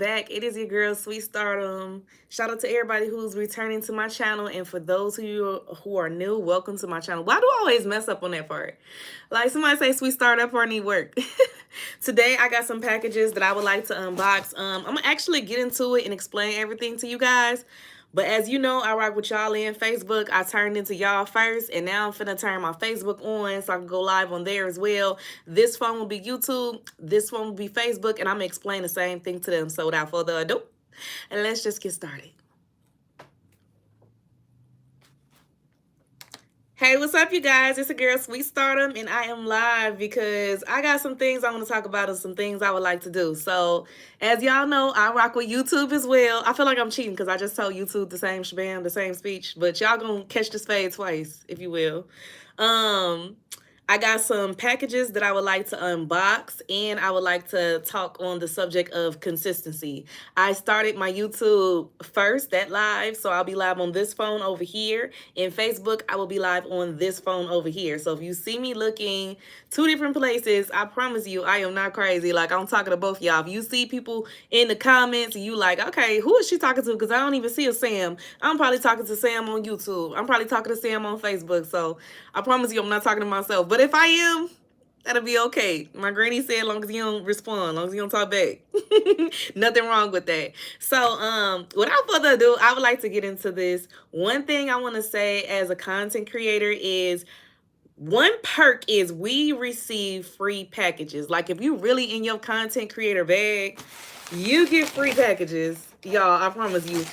back. It is your girl, Sweet Stardom. Shout out to everybody who's returning to my channel. And for those of you who are new, welcome to my channel. Why do I always mess up on that part? Like somebody say Sweet Stardom, that part need work. Today, I got some packages that I would like to unbox. I'm going to actually get into it and explain everything to you guys. But as you know, I rock with y'all in Facebook. I turned into y'all first, and now I'm finna turn my Facebook on so I can go live on there as well. This phone will be YouTube, this phone will be Facebook, and I'm gonna explain the same thing to them. So without further ado, let's just get started. Hey, what's up, you guys? It's a girl, Sweet Stardom, and I am live because I got some things I want to talk about and some things I would like to do. So, as y'all know, I rock with YouTube as well. I feel like I'm cheating because I just told YouTube the same shabam, the same speech, but y'all gonna catch this fade twice, if you will. I got some packages that I would like to unbox, and I would like to talk on the subject of consistency. I started my YouTube first, that live, so I'll be live on this phone over here. In Facebook, I will be live on this phone over here. So if you see me looking two different places, I promise you, I am not crazy. Like, I'm talking to both y'all. If you see people in the comments and you like, okay, who is she talking to? Because I don't even see a Sam. I'm probably talking to Sam on YouTube. I'm probably talking to Sam on Facebook. So I promise you, I'm not talking to myself. But if I am, that'll be okay. My granny said, as long as you don't respond, as long as you don't talk back. Nothing wrong with that. So, without further ado, I would like to get into this. One thing I want to say as a content creator is one perk is we receive free packages. Like if you really in your content creator bag, you get free packages. Y'all, I promise you.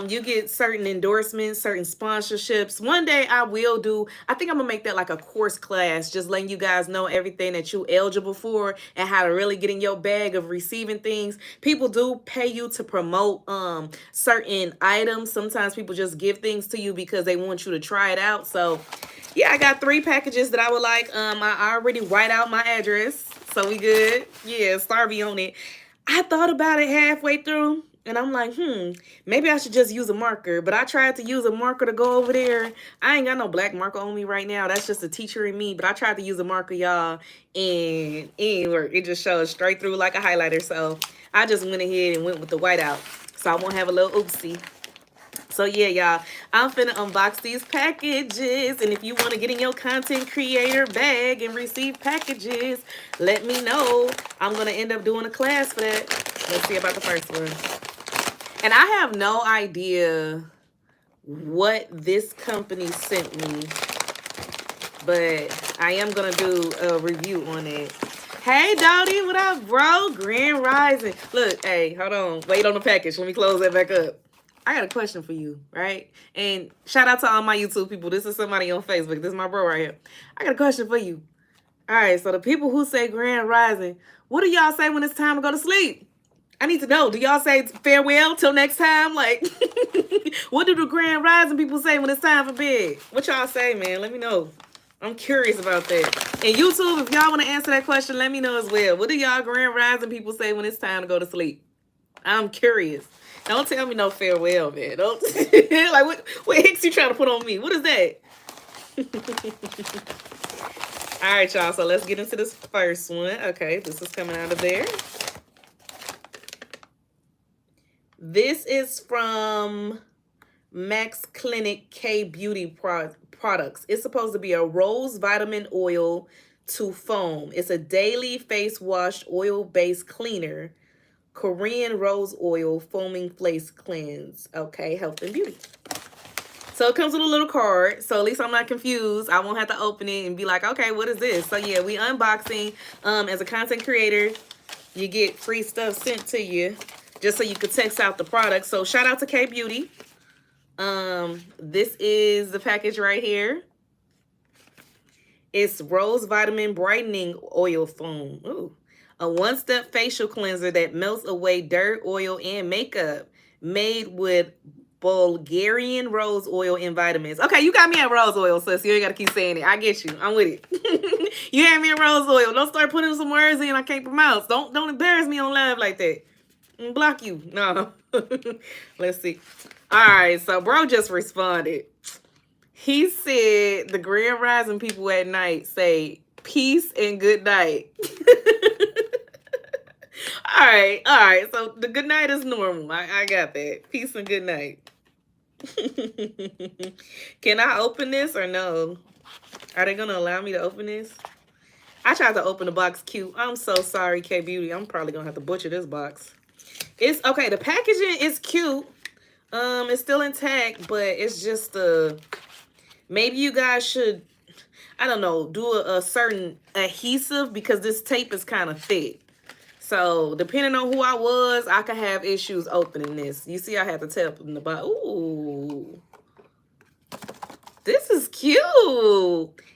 You get certain endorsements, certain sponsorships. One day I will do, I think I'm gonna make that like a course class, just letting you guys know everything that you eligible for and how to really get in your bag of receiving things. People do pay you to promote certain items. Sometimes people just give things to you because they want you to try it out. So yeah, I got 3 packages that I would like. I already write out my address, so we good. Yeah, Starby on it. I thought about it halfway through, and I'm like, maybe I should just use a marker. But I tried to use a marker to go over there. I ain't got no black marker on me right now. That's just a teacher in me. But I tried to use a marker, y'all, and it didn't work. It just shows straight through like a highlighter. So I just went ahead and went with the whiteout. So I won't have a little oopsie. So yeah, y'all, I'm finna unbox these packages. And if you want to get in your content creator bag and receive packages, let me know. I'm going to end up doing a class for that. Let's see about the first one. And I have no idea what this company sent me, but I am going to do a review on it. Hey, Dodie, what up, bro? Grand Rising. Look, hey, hold on. Wait on the package. Let me close that back up. I got a question for you, right? And shout out to all my YouTube people. This is somebody on Facebook. This is my bro right here. I got a question for you. All right, so the people who say Grand Rising, what do y'all say when it's time to go to sleep? I need to know. Do y'all say farewell till next time? Like, what do the Grand Rising people say when it's time for bed? What y'all say, man? Let me know. I'm curious about that. And YouTube, if y'all want to answer that question, let me know as well. What do y'all Grand Rising people say when it's time to go to sleep? I'm curious. Don't tell me no farewell, man. Don't like what hicks you trying to put on me? What is that? All right, y'all. So let's get into this first one. Okay, this is coming out of there. This is from Max Clinic K Beauty products. It's supposed to be a rose vitamin oil to foam. It's a daily face wash oil-based cleaner. Korean rose oil foaming face cleanse. Okay, health and beauty. So it comes with a little card. So at least I'm not confused. I won't have to open it and be like, okay, what is this? So yeah, we unboxing. As a content creator, you get free stuff sent to you just so you could test out the product. So shout out to K Beauty. This is the package right here. It's rose vitamin brightening oil foam. Ooh. A one-step facial cleanser that melts away dirt, oil, and makeup. Made with Bulgarian rose oil and vitamins. Okay, you got me at rose oil, sis. You ain't got to keep saying it. I get you. I'm with it. You had me at rose oil. Don't start putting some words in I can't pronounce. Don't embarrass me on live like that. Block you. No. Let's see. All right, so bro just responded. He said the Grand Rising people at night say peace and good night. All right, all right. So the good night is normal. I got that. Peace and good night. Can I open this or no? Are they gonna allow me to open this? I tried to open the box cute. I'm so sorry, K Beauty. I'm probably gonna have to butcher this box. It's okay. The packaging is cute. It's still intact, but it's just maybe you guys should, I don't know, do a certain adhesive because this tape is kind of thick. So depending on who I was, I could have issues opening this. You see, I had to tap in the bottom. Ooh, this is cute.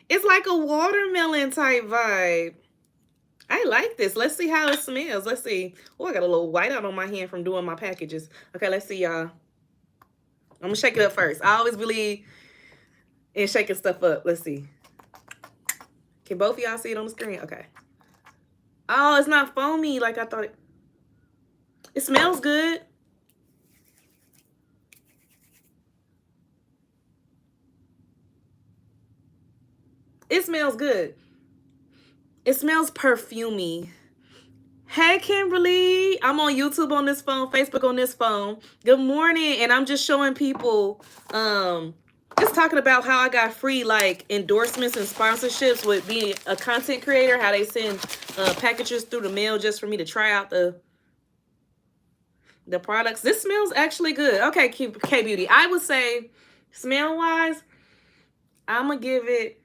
It's like a watermelon type vibe. I like this. Let's see how it smells. Let's see. Oh, I got a little white out on my hand from doing my packages. Okay, let's see, y'all. I'm gonna shake it up first. I always believe in shaking stuff up. Let's see. Can both of y'all see it on the screen? Okay. Oh, it's not foamy like I thought it. It smells good. It smells good. It smells perfumey. Hey, Kimberly. I'm on YouTube on this phone, Facebook on this phone. Good morning. And I'm just showing people, just talking about how I got free like endorsements and sponsorships with being a content creator, how they send packages through the mail just for me to try out the products. This smells actually good. Okay, K Beauty. I would say smell-wise, I'm going to give it,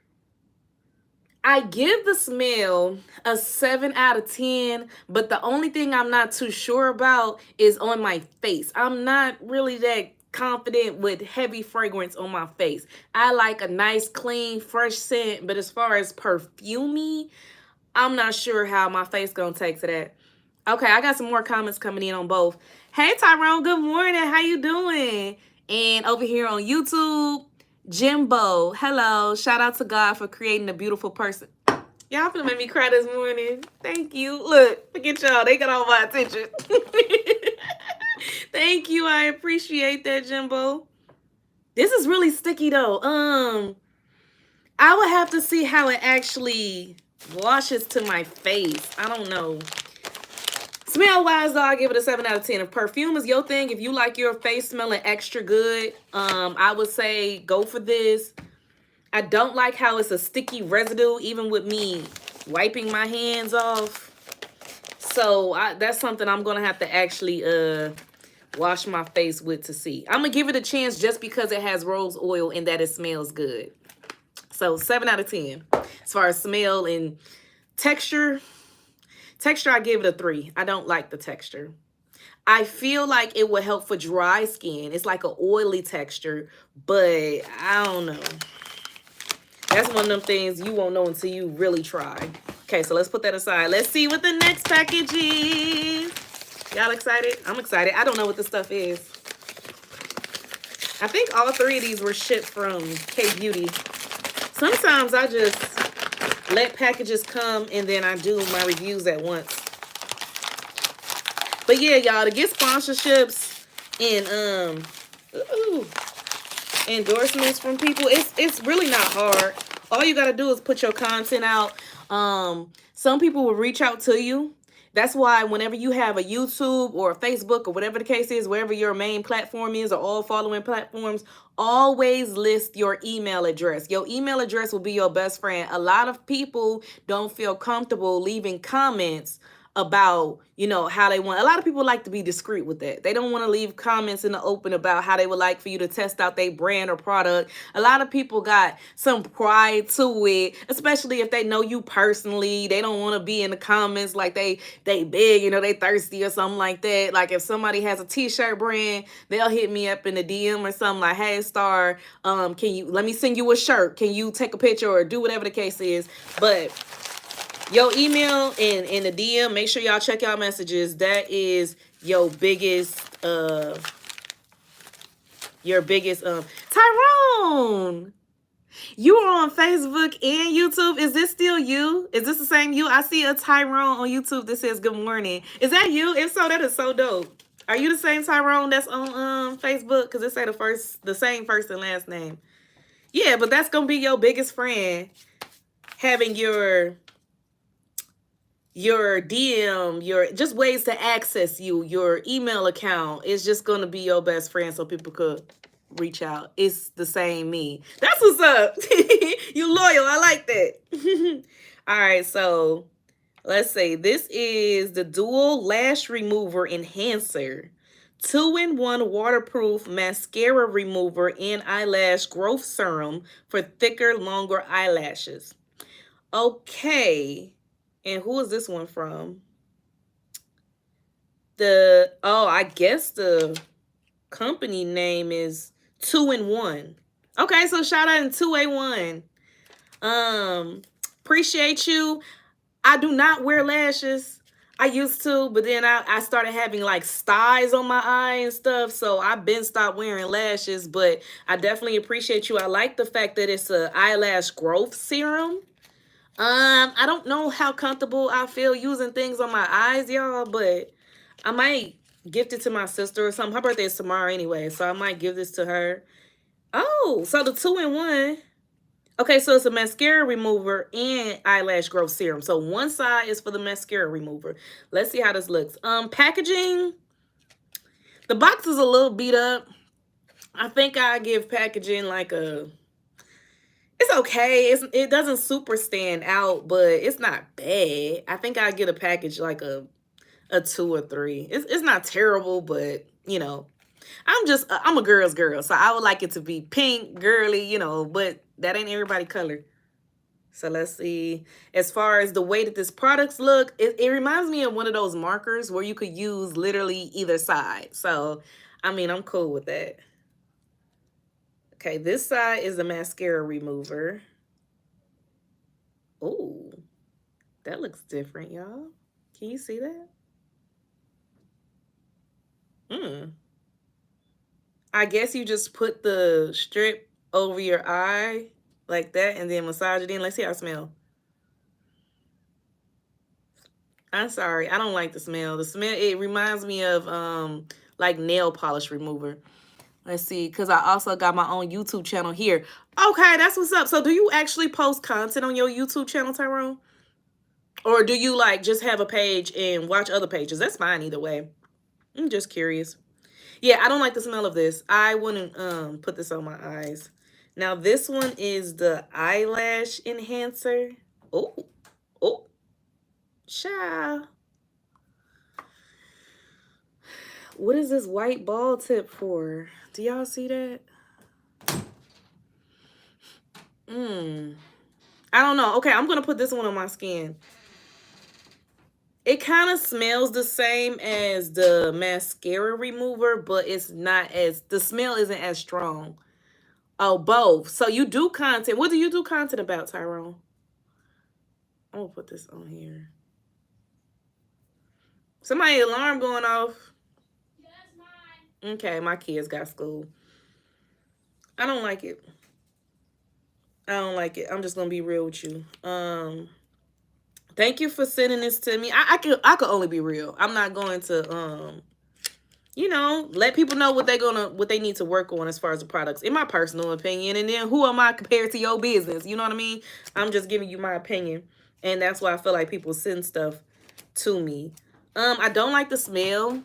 I give the smell a 7 out of 10, but the only thing I'm not too sure about is on my face. I'm not really that confident with heavy fragrance on my face. I like a nice, clean, fresh scent, but as far as perfumey, I'm not sure how my face gonna take to that. Okay, I got some more comments coming in on both. Hey, Tyrone, good morning. How you doing? And over here on YouTube, Jimbo, hello. Shout out to God for creating a beautiful person. Y'all finna make me cry this morning. Thank you. Look, look at y'all. They got all my attention. Thank you. I appreciate that, Jimbo. This is really sticky though. I would have to see how it actually washes to my face. I don't know. Smell-wise, though, I give it a 7 out of 10. If perfume is your thing, if you like your face smelling extra good, I would say go for this. I don't like how it's a sticky residue, even with me wiping my hands off. So that's something I'm going to have to actually wash my face with to see. I'm going to give it a chance just because it has rose oil and that it smells good. So 7 out of 10. As far as smell and texture, I give it a 3. I don't like the texture. I feel like it would help for dry skin. It's like an oily texture, but I don't know. That's one of them things you won't know until you really try. Okay, so let's put that aside. Let's see what the next package is. Y'all excited? I'm excited. I don't know what this stuff is. I think all 3 of these were shipped from K Beauty. Sometimes I just let packages come and then I do my reviews at once. But yeah, y'all, to get sponsorships and endorsements from people, it's really not hard. All you got to do is put your content out. Some people will reach out to you. That's why whenever you have a YouTube or a Facebook or whatever the case is, wherever your main platform is or all following platforms, always list your email address. Your email address will be your best friend. A lot of people don't feel comfortable leaving comments about, you know, how they want. A lot of people like to be discreet with that. They don't want to leave comments in the open about how they would like for you to test out their brand or product. A lot of people got some pride to it, especially if they know you personally. They don't want to be in the comments like they big, you know, they thirsty or something like that. Like if somebody has a t-shirt brand, they'll hit me up in the DM or something like, hey, Star, let me send you a shirt. Can you take a picture or do whatever the case is? But your email and the DM, make sure y'all check y'all messages. That is your biggest, Tyrone, you are on Facebook and YouTube. Is this still you? Is this the same you? I see a Tyrone on YouTube that says good morning. Is that you? If so, that is so dope. Are you the same Tyrone that's on Facebook? Because it say the same first and last name. Yeah, but that's gonna be your biggest friend having your your DM, your just ways to access you, your email account is just gonna be your best friend so people could reach out. It's the same me. That's what's up. You loyal. I like that. All right, so let's say this is the Dual Lash Remover Enhancer. 2-in-1 waterproof mascara remover and eyelash growth serum for thicker, longer eyelashes. Okay. And who is this one from? I guess the company name is 2-in-1. Okay, so shout out to 2A1. Appreciate you. I do not wear lashes. I used to, but then I started having like styes on my eye and stuff. So I've been stopped wearing lashes, but I definitely appreciate you. I like the fact that it's a eyelash growth serum. I don't know how comfortable I feel using things on my eyes, y'all, but I might gift it to my sister or something. Her birthday is tomorrow anyway, so I might give this to her. Oh, so the 2-in-1. Okay, so it's a mascara remover and eyelash growth serum. So one side is for the mascara remover. Let's see how this looks. Packaging. The box is a little beat up. I think I give packaging like a... It's okay. It doesn't super stand out, but it's not bad. I think I get a package like a 2 or 3. It's not terrible, but you know, I'm a girl's girl, so I would like it to be pink, girly, you know, but that ain't everybody color. So let's see. As far as the way that this products look, it reminds me of one of those markers where you could use literally either side. So, I mean, I'm cool with that. Okay, this side is the mascara remover. Oh, that looks different, y'all. Can you see that? I guess you just put the strip over your eye like that and then massage it in. Let's see how it smells. I'm sorry, I don't like the smell. The smell, it reminds me of like nail polish remover. Let's see, because I also got my own YouTube channel here. Okay, that's what's up. So do you actually post content on your YouTube channel, Tyrone? Or do you like just have a page and watch other pages? That's fine either way. I'm just curious. Yeah, I don't like the smell of this. I wouldn't put this on my eyes. Now this one is the eyelash enhancer. Oh, oh, child. What is this white ball tip for? Do y'all see that? I don't know. Okay, I'm gonna put this one on my skin. It kind of smells the same as the mascara remover, but it's not as, the smell isn't as strong. Oh, both. So you do content. What do you do content about, Tyrone? I'm gonna put this on here. Somebody alarm going off. That's mine. Okay, my kids got school. I don't like it. I don't like it. I'm just gonna be real with you. Thank you for sending this to me. I could only be real. I'm not going to you know, let people know what they need to work on as far as the products, in my personal opinion. And then who am I compared to your business? You know what I mean? I'm just giving you my opinion. And that's why I feel like people send stuff to me. I don't like the smell.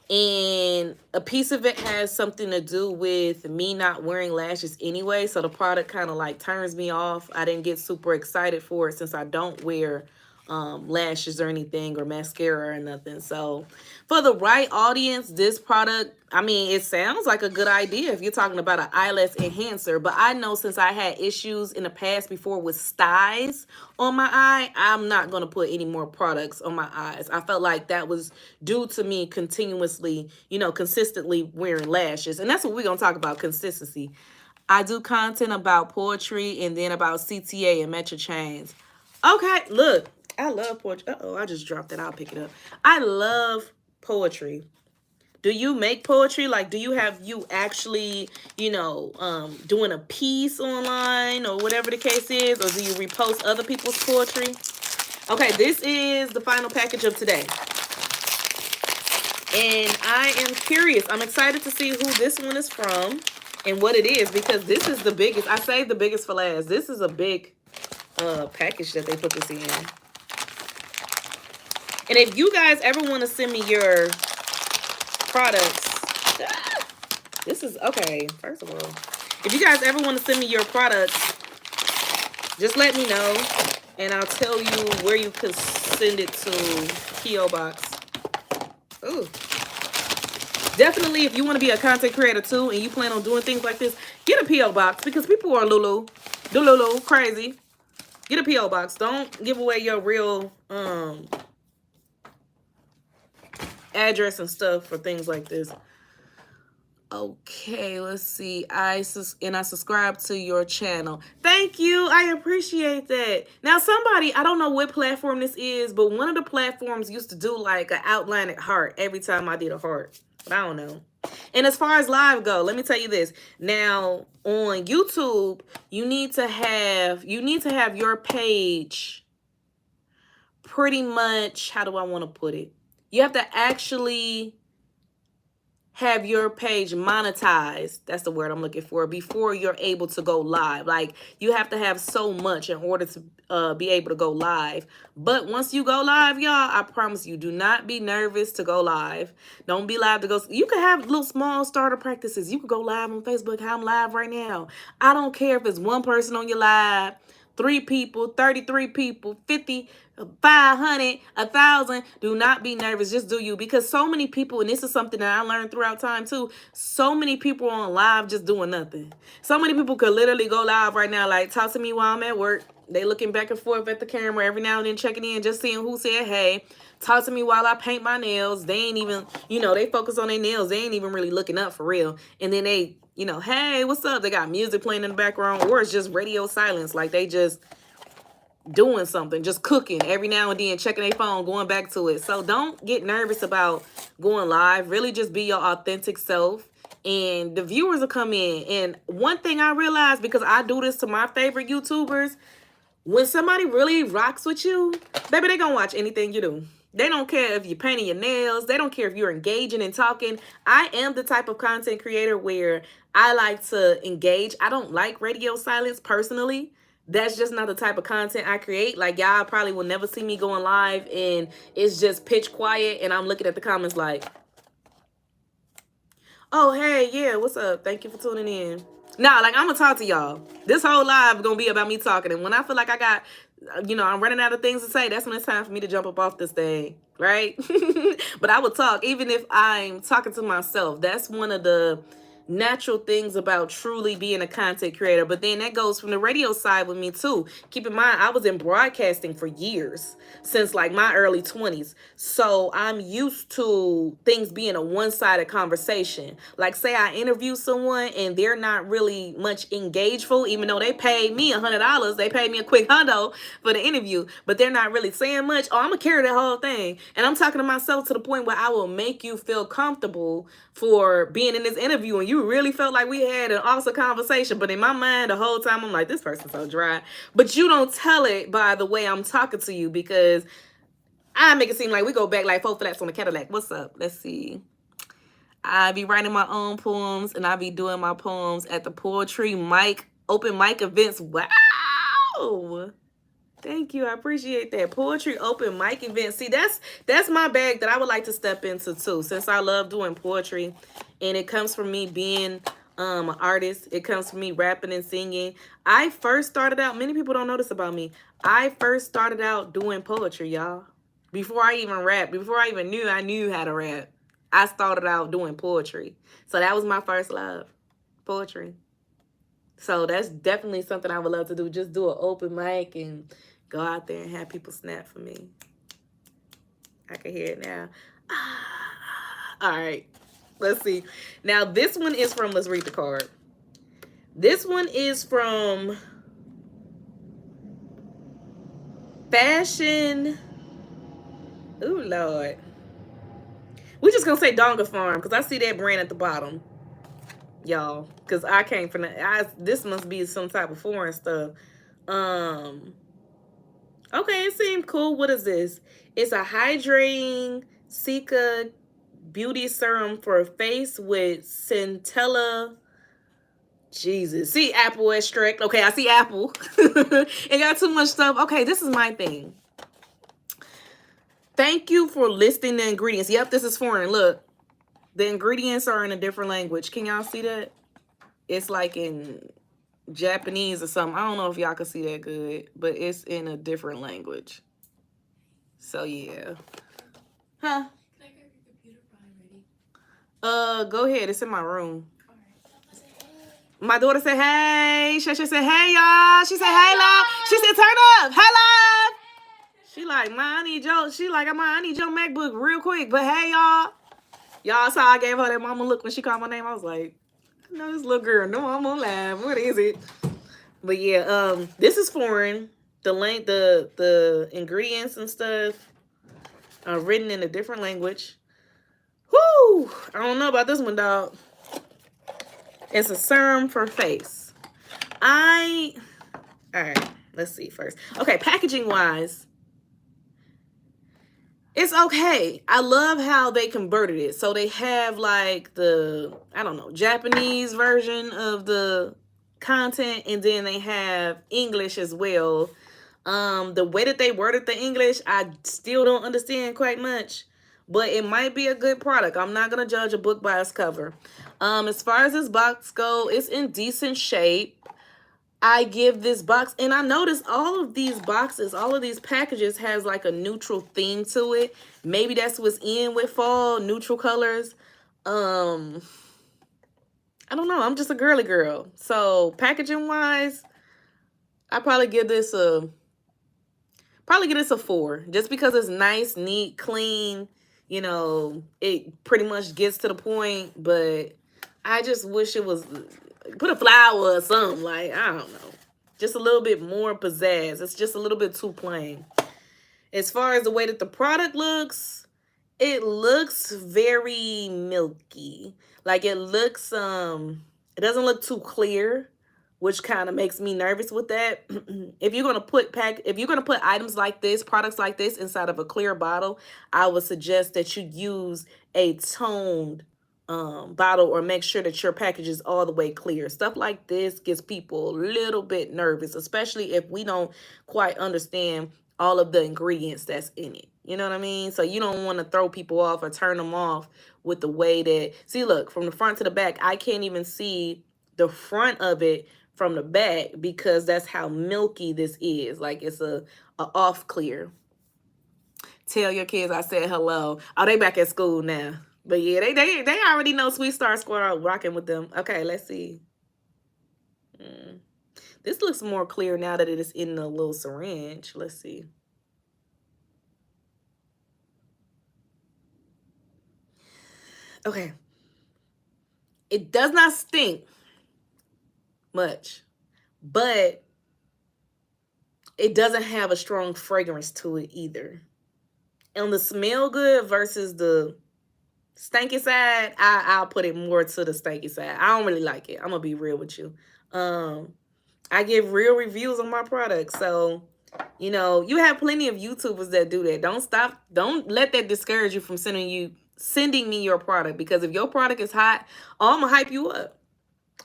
And a piece of it has something to do with me not wearing lashes anyway. So the product kind of like turns me off. I didn't get super excited for it since I don't wear lashes or anything or mascara or nothing. So for the right audience, this product, I mean, it sounds like a good idea if you're talking about an eyelash enhancer. But I know since I had issues in the past before with styes on my eye, I'm not going to put any more products on my eyes. I felt like that was due to me continuously, you know, consistently wearing lashes. And that's what we're going to talk about, consistency. I do content about poetry and then about CTA and Metro Chains. Okay, look, I love poetry. Uh-oh, I just dropped it. I'll pick it up. I love poetry. Do you make poetry? Like, do you actually, you know, doing a piece online or whatever the case is? Or do you repost other people's poetry? Okay, this is the final package of today. And I am curious. I'm excited to see who this one is from and what it is, because this is the biggest. I saved the biggest for last. This is a big package that they put this in. And if you guys ever want to send me your products, this is okay. First of all, if you guys ever want to send me your products, just let me know, and I'll tell you where you can send it to. P.O. Box. Ooh. Definitely, if you want to be a content creator too, and you plan on doing things like this, get a P.O. Box, because people are Lulu, crazy. Get a P.O. Box. Don't give away your real address and stuff for things like this. Okay, let's see. I subscribe to your channel. Thank you. I appreciate that. Now, somebody, I don't know what platform this is, but one of the platforms used to do like an outline at heart every time I did a heart. But I don't know. And as far as live go, let me tell you this. Now, on YouTube, you need to have your page pretty much, how do I want to put it? You have to actually have your page monetized. That's the word I'm looking for, before you're able to go live. Like, you have to have so much in order to be able to go live. But once you go live, y'all, I promise you, do not be nervous to go live. Don't be live to go. You can have little small starter practices. You can go live on Facebook. How I'm live right now. I don't care if it's one person on your live, 3 people, 33 people, 50, 500, 1,000. Do not be nervous. Just do you. Because so many people, and this is something that I learned throughout time too, so many people on live just doing nothing. So many people could literally go live right now, like, talk to me while I'm at work. They looking back and forth at the camera every now and then, checking in, just seeing who said hey. Talk to me while I paint my nails. They ain't even, they focus on their nails. They ain't even really looking up for real. And then they, hey, what's up? They got music playing in the background, or it's just radio silence. Like, they just doing something, just cooking every now and then, checking their phone, going back to it. So don't get nervous about going live. Really just be your authentic self, and the viewers will come in. And one thing I realized, because I do this to my favorite YouTubers, when somebody really rocks with you, baby, they gonna watch anything you do. They don't care if you're painting your nails. They don't care if you're engaging and talking. I am the type of content creator where I like to engage. I don't like radio silence personally. That's just not the type of content I create. Like, y'all probably will never see me going live and it's just pitch quiet and I'm looking at the comments like, oh, hey, yeah, what's up? Thank you for tuning in. Nah, like, I'm gonna talk to y'all. This whole live gonna be about me talking. And when I feel like I got, I'm running out of things to say, that's when it's time for me to jump up off this thing, right? But I will talk, even if I'm talking to myself. That's one of the natural things about truly being a content creator. But then that goes from the radio side with me too. Keep in mind, I was in broadcasting for years, since like my early 20s. So I'm used to things being a one-sided conversation. Like, say I interview someone and they're not really much engageful, even though they paid me $100. They paid me a quick hundo for the interview, but they're not really saying much. Oh, I'm gonna carry that whole thing. And I'm talking to myself to the point where I will make you feel comfortable for being in this interview, and you really felt like we had an awesome conversation. But in my mind, the whole time, I'm like, this person's so dry. But you don't tell it by the way I'm talking to you, because I make it seem like we go back like 4 flats on a Cadillac. What's up? Let's see. I be writing my own poems, and I be doing my poems at the poetry open mic events. Wow. Thank you. I appreciate that. Poetry open mic event. See, that's my bag that I would like to step into too, since I love doing poetry. And it comes from me being an artist. It comes from me rapping and singing. I first started out, many people don't know this about me, I first started out doing poetry, y'all. Before I even rapped, before I even knew I knew how to rap, I started out doing poetry. So that was my first love, poetry. So that's definitely something I would love to do. Just do an open mic and go out there and have people snap for me. I can hear it now. All right. Let's see. Now, this one is from, let's read the card. This one is from Fashion. Ooh, Lord. We're just going to say Donga Farm, because I see that brand at the bottom, y'all. Because I came from this must be some type of foreign stuff. Okay, it seemed cool. What is this? It's a hydrating Sika beauty serum for face with centella. Jesus. See, apple extract. Okay, I see apple. It got too much stuff. Okay, this is my thing. Thank you for listing the ingredients. Yep, this is foreign. Look, the ingredients are in a different language. Can y'all see that? It's like in Japanese or something. I don't know if y'all can see that good, but it's in a different language. So yeah. Huh? Can I grab your computer ready? Go ahead. It's in my room. All right. My daughter said, hey. Shasha said, hey, y'all. She said, hey, love. She said, turn up. Hey, love. She like, I need your MacBook real quick. But hey, y'all. Y'all saw I gave her that mama look when she called my name. I was like, I know this little girl. No, I'm gonna laugh. What is it? But yeah, this is foreign. The ingredients and stuff are written in a different language. Whoo! I don't know about this one, dog. It's a serum for face. All right, let's see first. Okay, packaging wise, it's okay. I love how they converted it. So they have like the, I don't know, Japanese version of the content, and then they have English as well. The way that they worded the English, I still don't understand quite much, but it might be a good product. I'm not gonna judge a book by its cover. As far as this box go, it's in decent shape. I give this box, and I notice all of these boxes, all of these packages has like a neutral theme to it. Maybe that's what's in with fall, neutral colors. I don't know. I'm just a girly girl. So packaging wise, I probably give this a 4, just because it's nice, neat, clean. You know, it pretty much gets to the point, but I just wish it was put a flower or something. Like, I don't know. Just a little bit more pizzazz. It's just a little bit too plain. As far as the way that the product looks, it looks very milky. Like it looks, it doesn't look too clear, which kind of makes me nervous with that. If you're gonna put items like this, products like this inside of a clear bottle, I would suggest that you use a toned bottle, or make sure that your package is all the way clear. Stuff like this gets people a little bit nervous, especially if we don't quite understand all of the ingredients that's in it. You know what I mean? So you don't want to throw people off or turn them off with the way that, see, look, from the front to the back, I can't even see the front of it from the back because that's how milky this is. Like it's a off clear. Tell your kids I said hello. Oh, they back at school now. But yeah, they already know Sweet Star Squirrel rocking with them. Okay, let's see. This looks more clear now that it is in the little syringe. Let's see. Okay. It does not stink much, but it doesn't have a strong fragrance to it either. On the smell good versus the stanky side, I'll put it more to the stanky side. I don't really like it. I'm gonna be real with you. I give real reviews on my products, so you know you have plenty of YouTubers that do that. Don't let that discourage you from sending me your product, because if your product is hot, I'm gonna hype you up.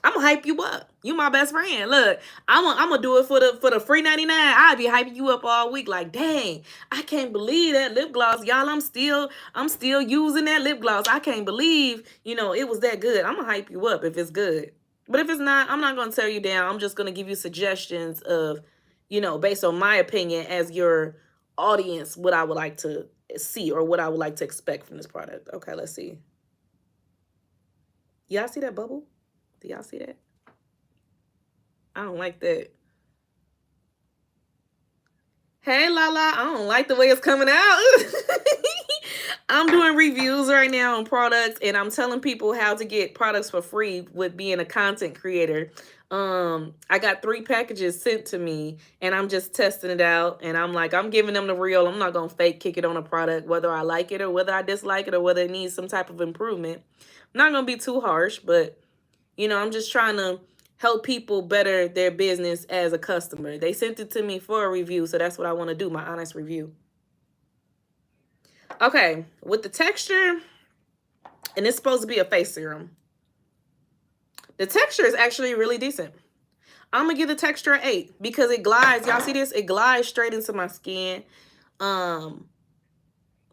I'm gonna hype you up. You my best friend. Look, I'm gonna do it for the free 99. I'll be hyping you up all week. Like, dang, I can't believe that lip gloss, y'all. I'm still using that lip gloss. I can't believe, it was that good. I'm gonna hype you up if it's good. But if it's not, I'm not gonna tear you down. I'm just gonna give you suggestions of, based on my opinion as your audience, what I would like to see or what I would like to expect from this product. Okay, let's see. Y'all see that bubble? Do y'all see that? I don't like that. Hey, Lala, I don't like the way it's coming out. I'm doing reviews right now on products, and I'm telling people how to get products for free with being a content creator. I got 3 packages sent to me, and I'm just testing it out, and I'm giving them the real. I'm not going to fake kick it on a product, whether I like it or whether I dislike it or whether it needs some type of improvement. I'm not going to be too harsh, but I'm just trying to help people better their business as a customer. They sent it to me for a review, so that's what I want to do, my honest review. Okay, with the texture, and it's supposed to be a face serum. The texture is actually really decent. I'm going to give the texture an 8 because it glides. Y'all see this? It glides straight into my skin.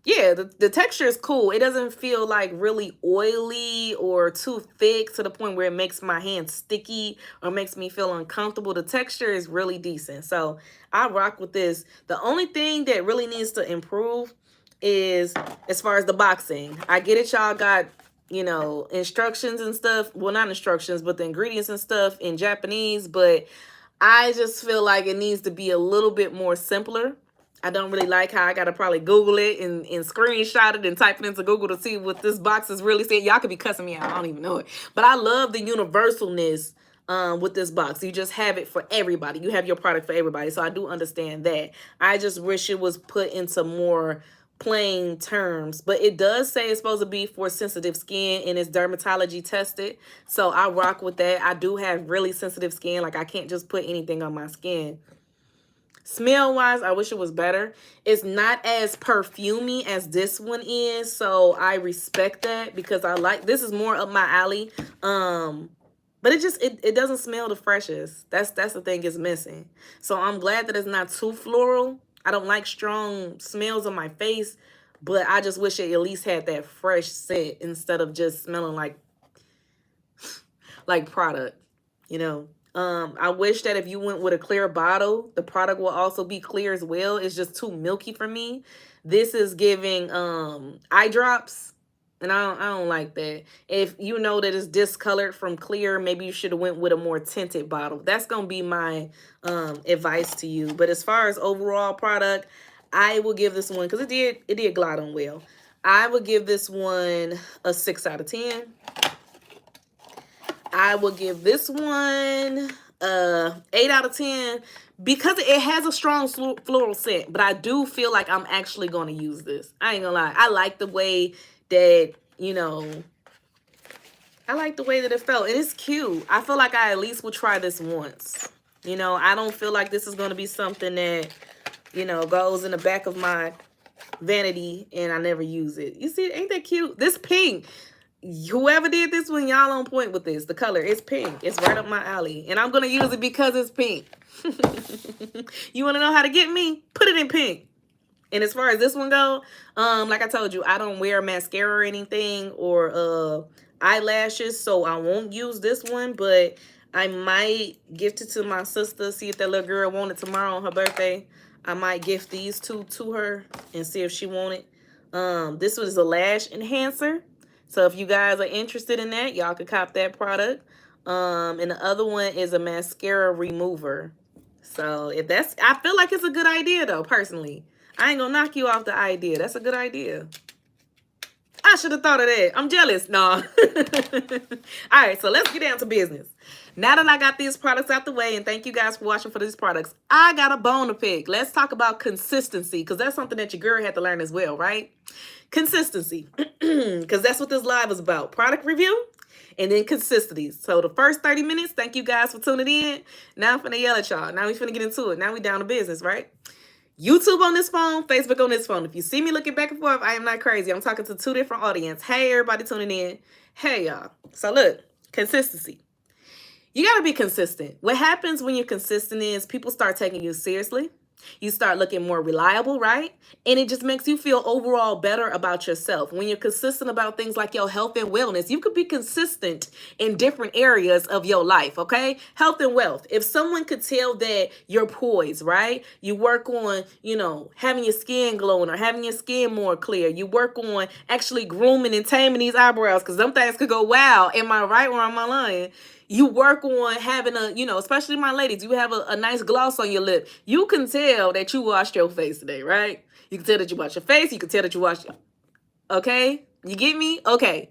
Yeah, the texture is cool. It doesn't feel like really oily or too thick to the point where it makes my hands sticky or makes me feel uncomfortable. The texture is really decent. So I rock with this. The only thing that really needs to improve is as far as the boxing. I get it, y'all got, you know, instructions and stuff. Well, not instructions, but the ingredients and stuff in Japanese. But I just feel like it needs to be a little bit more simpler. I don't really like how I gotta probably Google it and screenshot it and type it into Google to see what this box is really saying. Y'all could be cussing me out. I don't even know it. But I love the universalness with this box. You just have it for everybody. You have your product for everybody. So I do understand that. I just wish it was put into more plain terms, but it does say it's supposed to be for sensitive skin and it's dermatology tested. So I rock with that. I do have really sensitive skin. Like I can't just put anything on my skin. Smell wise, I wish it was better. It's not as perfumey as this one is, so I respect that because I like, this is more up my alley. But it doesn't smell the freshest. That's the thing it's missing. So I'm glad that it's not too floral. I don't like strong smells on my face, but I just wish it at least had that fresh scent instead of just smelling like product, you know. I wish that if you went with a clear bottle, the product will also be clear as well. It's just too milky for me. This is giving eye drops, and I don't like that. If you know that it's discolored from clear, maybe you should have went with a more tinted bottle. That's gonna be my advice to you. But as far as overall product, I will give this one, because it did glide on well. I would give this one a 6 out of 10. I will give this one 8 out of 10 because it has a strong floral scent, but I do feel like I'm actually going to use this. I ain't gonna lie. I like the way that, you know, I like the way that it felt. And it's cute. I feel like I at least would try this once. You know, I don't feel like this is going to be something that, you know, goes in the back of my vanity and I never use it. You see, ain't that cute? This pink. Whoever did this one, y'all on point with this. The color is pink. It's right up my alley. And I'm going to use it because it's pink. You want to know how to get me? Put it in pink. And as far as this one go, like I told you, I don't wear mascara or anything or eyelashes, so I won't use this one, but I might gift it to my sister, see if that little girl want it tomorrow on her birthday. I might gift these two to her and see if she want it. This one is a lash enhancer. So if you guys are interested in that, y'all could cop that product. And the other one is a mascara remover. So if that's, I feel like it's a good idea though, personally. I ain't gonna knock you off the idea. That's a good idea. I should have thought of that. I'm jealous. No. All right, so let's get down to business. Now that I got these products out the way, and thank you guys for watching for these products, I got a bone to pick. Let's talk about consistency, because that's something that your girl had to learn as well, right? Consistency, because that's what this live is about. Product review and then consistency. So the first 30 minutes, thank you guys for tuning in. Now I'm finna yell at y'all. Now we finna get into it. Now we down to business, right? YouTube on this phone, Facebook on this phone. If you see me looking back and forth, I am not crazy. I'm talking to two different audience. Hey, everybody tuning in. Hey, y'all. So look, consistency. You got to be consistent. What happens when you're consistent is people start taking you seriously. You start looking more reliable, right? And it just makes you feel overall better about yourself. When you're consistent about things like your health and wellness, you could be consistent in different areas of your life, okay? Health and wealth. If someone could tell that you're poised, right? You work on, you know, having your skin glowing or having your skin more clear. You work on actually grooming and taming these eyebrows because them things could go wild. Am I right or am I lying? You work on having a, you know, especially my ladies, you have a nice gloss on your lip. You can tell that you washed your face today, right? You can tell that you washed your face. You can tell that you washed, okay? You get me? Okay.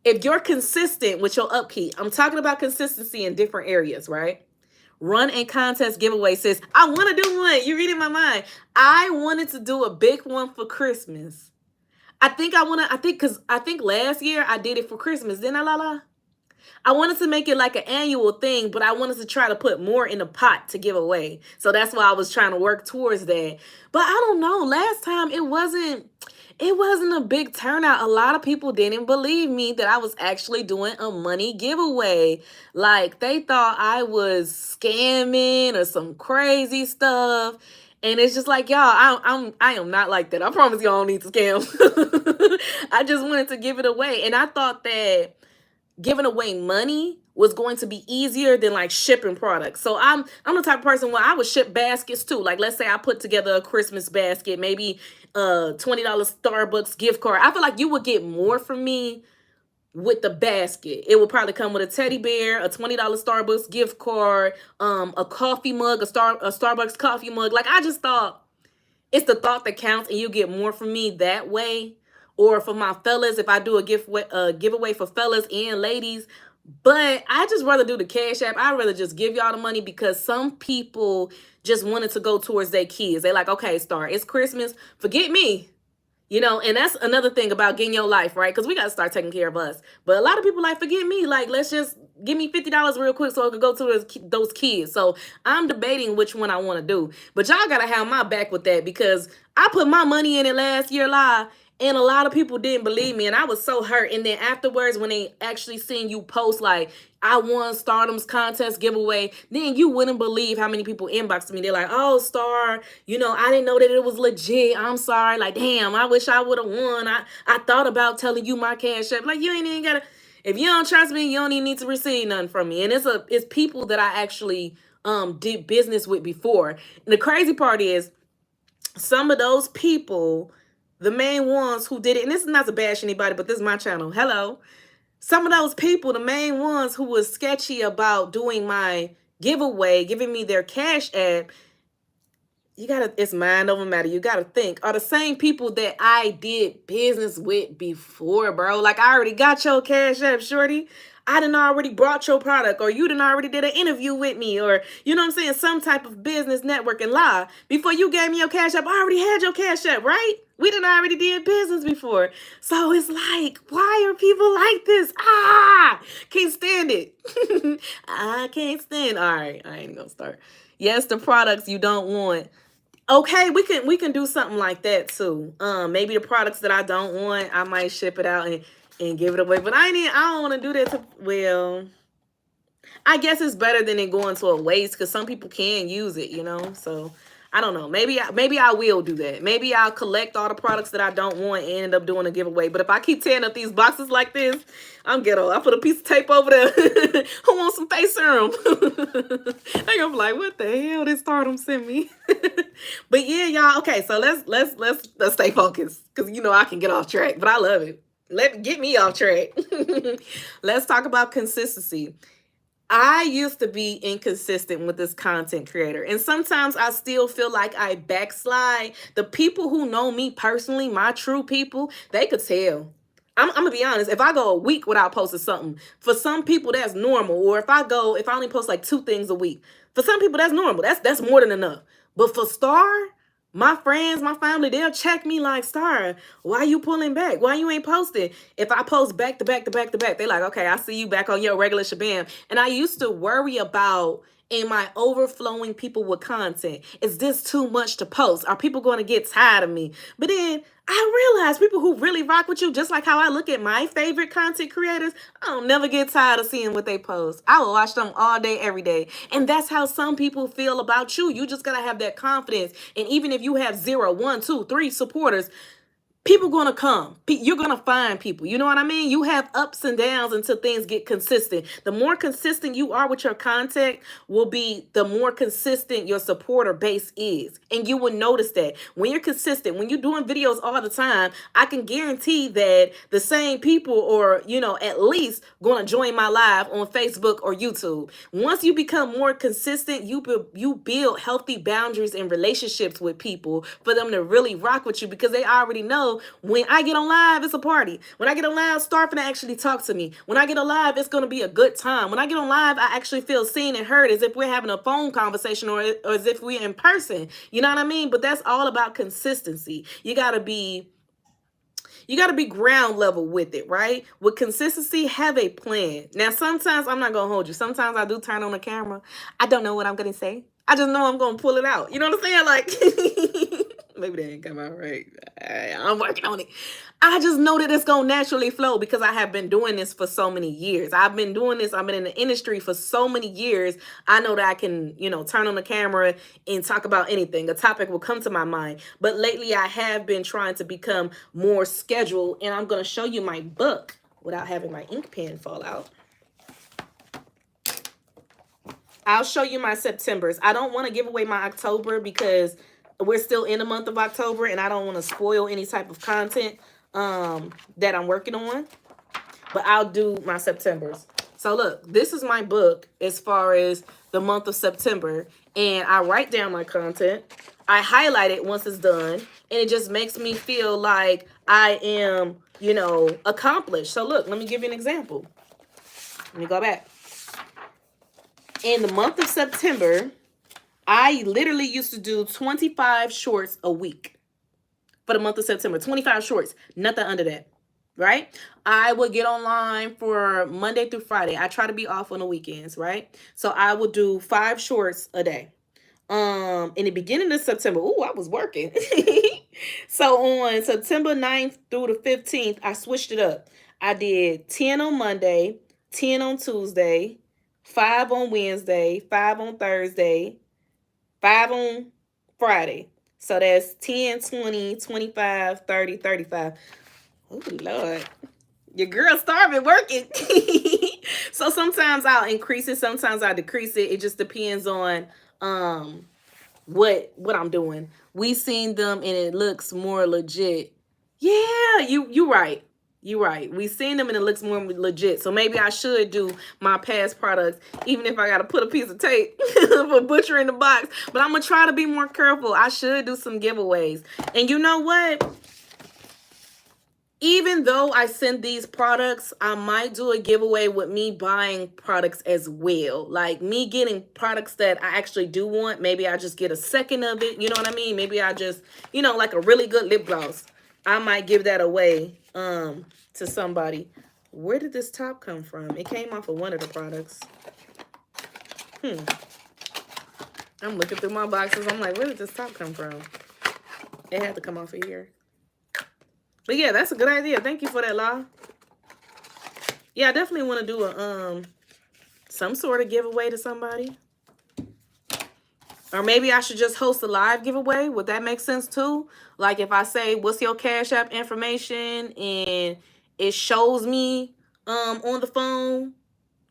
If you're consistent with your upkeep, I'm talking about consistency in different areas, right? Run and contest giveaway, sis. I want to do one. You're reading my mind. I wanted to do a big one for Christmas. I think last year I did it for Christmas. Didn't I, Lala? I wanted to make it like an annual thing, but I wanted to try to put more in the pot to give away. So that's why I was trying to work towards that. But I don't know. Last time it wasn't a big turnout. A lot of people didn't believe me that I was actually doing a money giveaway. Like they thought I was scamming or some crazy stuff. And it's just like, y'all, I am not like that. I promise y'all I don't need to scam. I just wanted to give it away. And I thought that giving away money was going to be easier than like shipping products. So I'm the type of person where I would ship baskets too. Like let's say I put together a Christmas basket, maybe a $20 Starbucks gift card. I feel like you would get more from me with the basket. It would probably come with a teddy bear, a $20 Starbucks gift card, a coffee mug, a Starbucks coffee mug. Like I just thought it's the thought that counts, and you get more from me that way. Or for my fellas, if I do a giveaway for fellas and ladies. But I just rather do the Cash App. I'd rather just give y'all the money because some people just wanted to go towards their kids. They like, okay, Star, it's Christmas. Forget me. And that's another thing about getting your life, right? Because we got to start taking care of us. But a lot of people like, forget me. Like, let's just give me $50 real quick so I could go to those kids. So I'm debating which one I want to do. But y'all got to have my back with that because I put my money in it last year live. And a lot of people didn't believe me. And I was so hurt. And then afterwards, when they actually seen you post like, I won Stardom's contest giveaway, then you wouldn't believe how many people inboxed me. They're like, oh, Star, I didn't know that it was legit. I'm sorry. Like, damn, I wish I would have won. I thought about telling you my Cash App. Like, you ain't even got to. If you don't trust me, you don't even need to receive nothing from me. And it's people that I actually did business with before. And the crazy part is some of those people, the main ones who did it, and this is not to bash anybody, but this is my channel. Hello. Some of those people, the main ones who was sketchy about doing my giveaway, giving me their Cash App, it's mind over matter. You gotta think, are the same people that I did business with before, bro. Like, I already got your Cash App, shorty. I done already brought your product, or you done already did an interview with me, or, you know what I'm saying, some type of business networking live. Before you gave me your Cash App, I already had your Cash App, right? We done already did business before. So it's like, why are people like this? Can't stand it. I can't stand. All right, I ain't gonna start. Yes, the products you don't want. Okay, we can do something like that too. Maybe the products that I don't want, I might ship it out and give it away. But I don't want to do that. Well, I guess it's better than it going to a waste because some people can use it, So I don't know. Maybe I will do that. Maybe I'll collect all the products that I don't want and end up doing a giveaway. But if I keep tearing up these boxes like this, I'm ghetto. I put a piece of tape over there. Who wants some face serum? They gonna be like, what the hell did Stardom send me? But yeah, y'all. Okay, so let's stay focused because I can get off track, but I love it. Get me off track. Let's talk about consistency. I used to be inconsistent with this content creator, and sometimes I still feel like I backslide. The people who know me personally, my true people, they could tell. I'm gonna be honest. If I go a week without posting something, for some people that's normal. Or if I only post like 2 things a week, for some people that's normal. That's more than enough. But for Star, my friends, my family, they'll check me like, Star, why you pulling back? Why you ain't posting? If I post back to back to back to back, they like, okay, I see you back on your regular shabam. And I used to worry about, am I overflowing people with content? Is this too much to post? Are people going to get tired of me? But then I realized people who really rock with you, just like how I look at my favorite content creators, I don't never get tired of seeing what they post. I will watch them all day, every day. And that's how some people feel about you. You just got to have that confidence. And even if you have 0, 1, 2, 3 supporters, people gonna come. You're gonna find people. You know what I mean? You have ups and downs until things get consistent. The more consistent you are with your content will be the more consistent your supporter base is. And you will notice that when you're consistent, when you're doing videos all the time, I can guarantee that the same people or, at least gonna join my live on Facebook or YouTube. Once you become more consistent, you build healthy boundaries and relationships with people for them to really rock with you because they already know when I get on live, it's a party. When I get on live, Star finna actually talk to me. When I get on live, it's going to be a good time. When I get on live, I actually feel seen and heard as if we're having a phone conversation or as if we're in person. You know what I mean? But that's all about consistency. You got to be ground level with it, right? With consistency, have a plan. Now, sometimes I'm not going to hold you. Sometimes I do turn on the camera. I don't know what I'm going to say. I just know I'm going to pull it out. You know what I'm saying? Like, Maybe they ain't come out right. I'm working on it. I just know that it's gonna naturally flow because I have been doing this for so many years. I've been doing this. I've been in the industry for so many years. I know that I can, turn on the camera and talk about anything. A topic will come to my mind. But lately, I have been trying to become more scheduled, and I'm gonna show you my book without having my ink pen fall out. I'll show you my Septembers. I don't want to give away my October because we're still in the month of October and I don't want to spoil any type of content that I'm working on. But I'll do my Septembers. So look, this is my book as far as the month of September. And I write down my content. I highlight it once it's done. And it just makes me feel like I am, accomplished. So look, let me give you an example. Let me go back. In the month of September, I literally used to do 25 shorts a week for the month of September. 25 shorts, nothing under that, right? I would get online for Monday through Friday. I try to be off on the weekends, right? So I would do 5 shorts a day. In the beginning of September, I was working. So on September 9th through the 15th, I switched it up. I did 10 on Monday, 10 on Tuesday, 5 on Wednesday, 5 on Thursday, 5 on Friday. So that's 10, 20, 25, 30, 35. Oh, Lord. Your girl starving working. So sometimes I'll increase it. Sometimes I'll decrease it. It just depends on what I'm doing. We seen them and it looks more legit. Yeah, you right. You're right. We seen them and it looks more legit. So maybe I should do my past products, even if I got to put a piece of tape for butcher in the box. But I'm going to try to be more careful. I should do some giveaways. And you know what? Even though I send these products, I might do a giveaway with me buying products as well. Like me getting products that I actually do want. Maybe I just get a second of it. You know what I mean? Maybe I just, like a really good lip gloss. I might give that away to somebody. Where did this top come from? It came off of one of the products. I'm looking through my boxes. I'm like, where did this top come from? It had to come off of here. But yeah, that's a good idea. Thank you for that, La. Yeah, I definitely want to do a some sort of giveaway to somebody. Or maybe I should just host a live giveaway. Would that make sense too? Like if I say, what's your Cash App information? And it shows me on the phone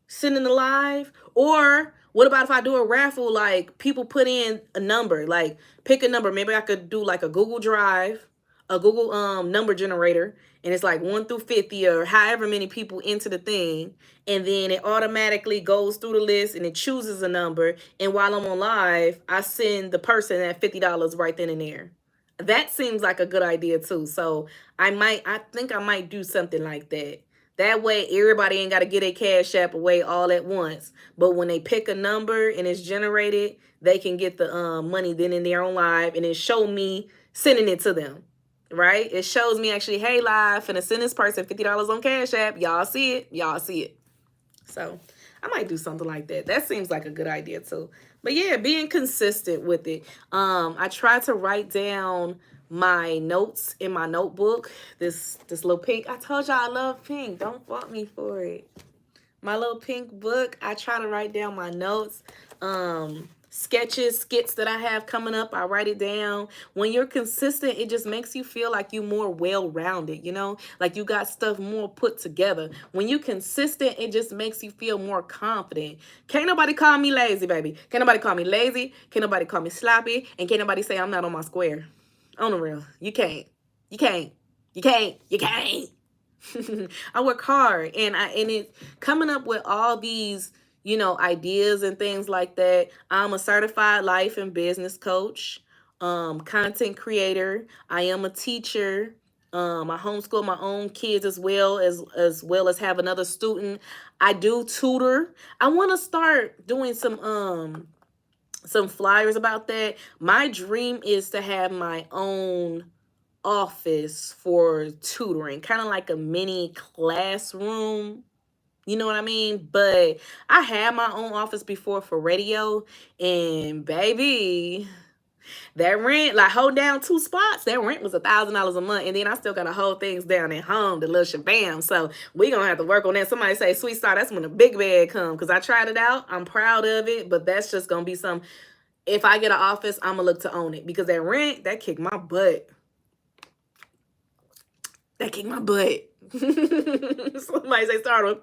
sending the live. Or what about if I do a raffle, like people put in a number, like pick a number. Maybe I could do like a Google Drive, a Google number generator, and it's like 1 through 50 or however many people into the thing, and then it automatically goes through the list and it chooses a number, and while I'm on live, I send the person that $50 right then and there. That seems like a good idea too. So I think I might do something like that. That way everybody ain't got to get a Cash App away all at once, but when they pick a number and it's generated, they can get the money then and there on live, and it show me sending it to them. Right? It shows me actually, hey, live, finna send this person $50 on Cash App. Y'all see it. Y'all see it. So I might do something like that. That seems like a good idea too. But yeah, being consistent with it. I try to write down my notes in my notebook. This little pink. I told y'all I love pink. Don't fault me for it. My little pink book. I try to write down my notes. Sketches, skits that I have coming up, I write it down. When you're consistent, it just makes you feel like you're more well-rounded, like you got stuff more put together. When you're consistent, it just makes you feel more confident. Can't nobody call me lazy, baby. Can't nobody call me lazy. Can't nobody call me sloppy. And can't nobody say I'm not on my square. On the real. You can't. You can't. You can't. You can't. I work hard, and it's coming up with all these ideas and things like that. I'm a certified life and business coach, content creator. I am a teacher. I homeschool my own kids as well as have another student. I do tutor. I want to start doing some flyers about that. My dream is to have my own office for tutoring, kind of like a mini classroom. You know what I mean? But I had my own office before for radio, and baby, That rent, like hold down 2 spots, that rent was $1,000 a month. And then I still gotta hold things down at home, the little shabam. So we gonna have to work on that. Somebody say, Sweet Star, that's when the big bag come. Cause I tried it out. I'm proud of it, but that's just gonna be some, if I get an office, I'm gonna look to own it. Because that rent, that kicked my butt. That kicked my butt. Somebody say, Star,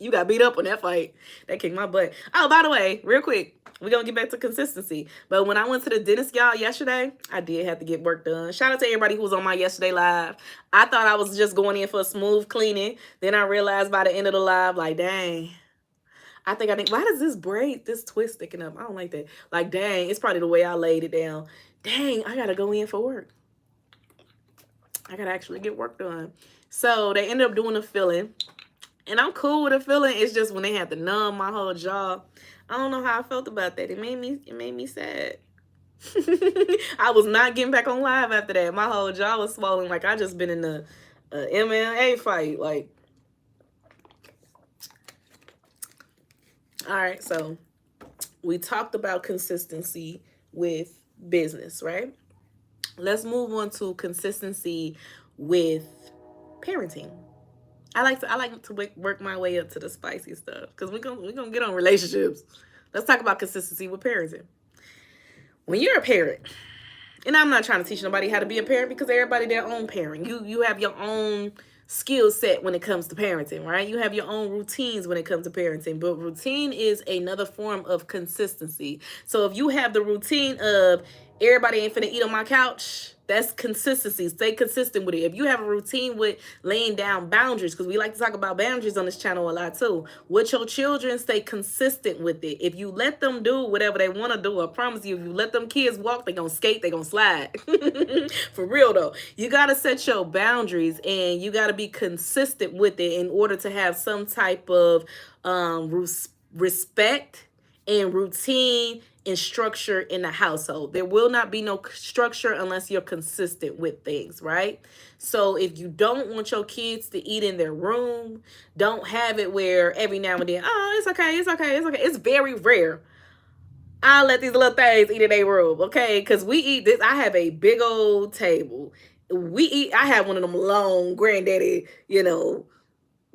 you got beat up on that fight. That kicked my butt. Oh, by the way, real quick, we're going to get back to consistency. But when I went to the dentist, y'all, yesterday, I did have to get work done. Shout out to everybody who was on my yesterday live. I thought I was just going in for a smooth cleaning. Then I realized by the end of the live, like, dang, I think I think, why does this braid, this twist sticking up? I don't like that. Like, dang, it's probably the way I laid it down. Dang, I got to go in for work. I got to actually get work done. So they ended up doing a filling. And I'm cool with a feeling. It's just when they had to numb my whole jaw. I don't know how I felt about that. It made me sad. I was not getting back on live after that. My whole jaw was swollen. Like I just been in a MMA fight. Like, all right. So we talked about consistency with business, right? Let's move on to consistency with parenting. I like to work my way up to the spicy stuff because we're gonna get on relationships. Let's talk about consistency with parenting. When you're a parent, and I'm not trying to teach nobody how to be a parent because everybody their own parent. You have your own skill set when it comes to parenting, right? You have your own routines when it comes to parenting, but routine is another form of consistency. So if you have the routine of everybody ain't finna eat on my couch, that's consistency. Stay consistent with it. If you have a routine with laying down boundaries, because we like to talk about boundaries on this channel a lot too, with your children, stay consistent with it. If you let them do whatever they want to do, I promise you, if you let them kids walk, they gonna skate, they gonna slide. For real though, you gotta set your boundaries and you gotta be consistent with it in order to have some type of respect and routine and structure in the household. There will not be no structure unless you're consistent with things, right? So if you don't want your kids to eat in their room, don't have it where every now and then, oh, it's okay, it's okay, it's okay. It's very rare. I'll let these little things eat in their room, okay? Because we eat this. I have a big old table. We eat, I have one of them long granddaddy,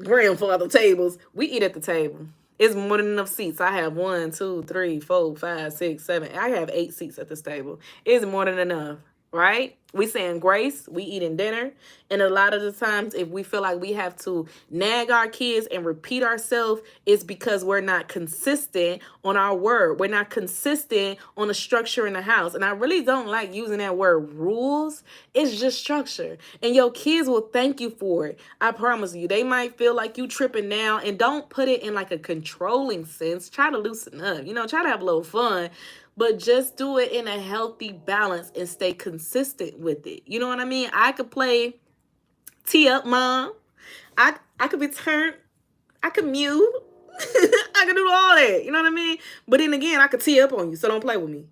grandfather tables. We eat at the table. It's more than enough seats. I have 1, 2, 3, 4, 5, 6, 7. I have 8 seats at this table. It's more than enough, right? We saying grace. We eating dinner. And a lot of the times, if we feel like we have to nag our kids and repeat ourselves, it's because we're not consistent on our word. We're not consistent on the structure in the house. And I really don't like using that word rules. It's just structure. And your kids will thank you for it. I promise you. They might feel like you tripping now. And don't put it in like a controlling sense. Try to loosen up. Try to have a little fun. But just do it in a healthy balance and stay consistent with it. You know what I mean? I could play tee up mom. I could be turned. I could mute. I could do all that. You know what I mean? But then again, I could tee up on you, so don't play with me.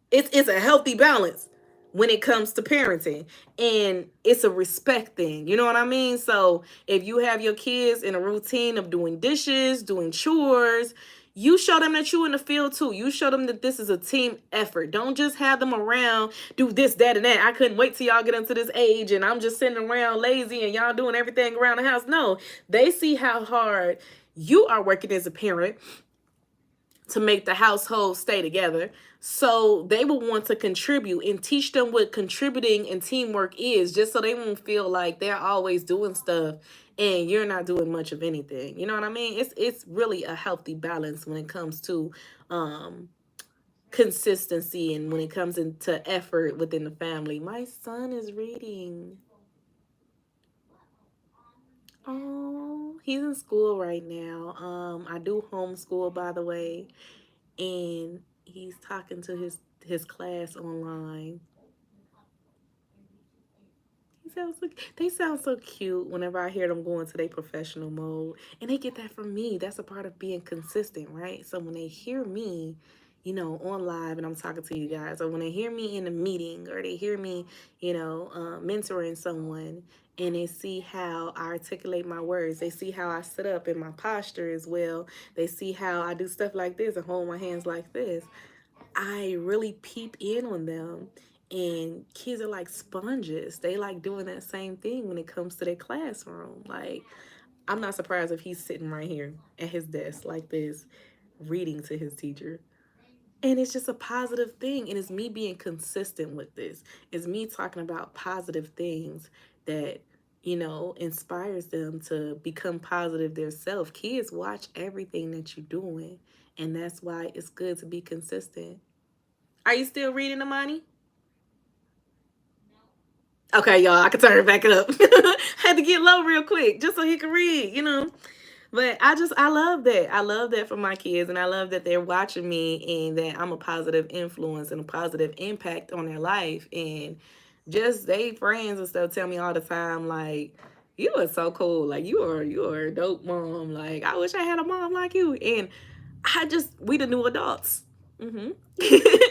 It's a healthy balance when it comes to parenting, and it's a respect thing. You know what I mean? So if you have your kids in a routine of doing dishes, doing chores, you show them that you in the field too. You show them that this is a team effort. Don't just have them around, do this, that, and that. I couldn't wait till y'all get into this age and I'm just sitting around lazy and y'all doing everything around the house. No, they see how hard you are working as a parent to make the household stay together. So they will want to contribute and teach them what contributing and teamwork is, just so they won't feel like they're always doing stuff and you're not doing much of anything. You know what I mean? It's really a healthy balance when it comes to consistency and when it comes into effort within the family. My son is reading. Oh, he's in school right now. I do homeschool, by the way, and he's talking to his class online. They sound so cute whenever I hear them go into their professional mode. And they get that from me. That's a part of being consistent, right? So when they hear me, on live and I'm talking to you guys, or when they hear me in a meeting, or they hear me, mentoring someone, and they see how I articulate my words, they see how I sit up in my posture as well, they see how I do stuff like this and hold my hands like this, I really peep in on them. And kids are like sponges. They like doing that same thing when it comes to their classroom. Like, I'm not surprised if he's sitting right here at his desk like this, reading to his teacher. And it's just a positive thing. And it's me being consistent with this. It's me talking about positive things that, inspires them to become positive themselves. Kids watch everything that you're doing. And that's why it's good to be consistent. Are you still reading, Amani? Okay, y'all, I can turn it back up. Had to get low real quick just so he could read. But I love that. I love that for my kids, and I love that they're watching me and that I'm a positive influence and a positive impact on their life. And just they friends and stuff tell me all the time, like, you are so cool. Like you are a dope mom. Like I wish I had a mom like you. And we the new adults. hmm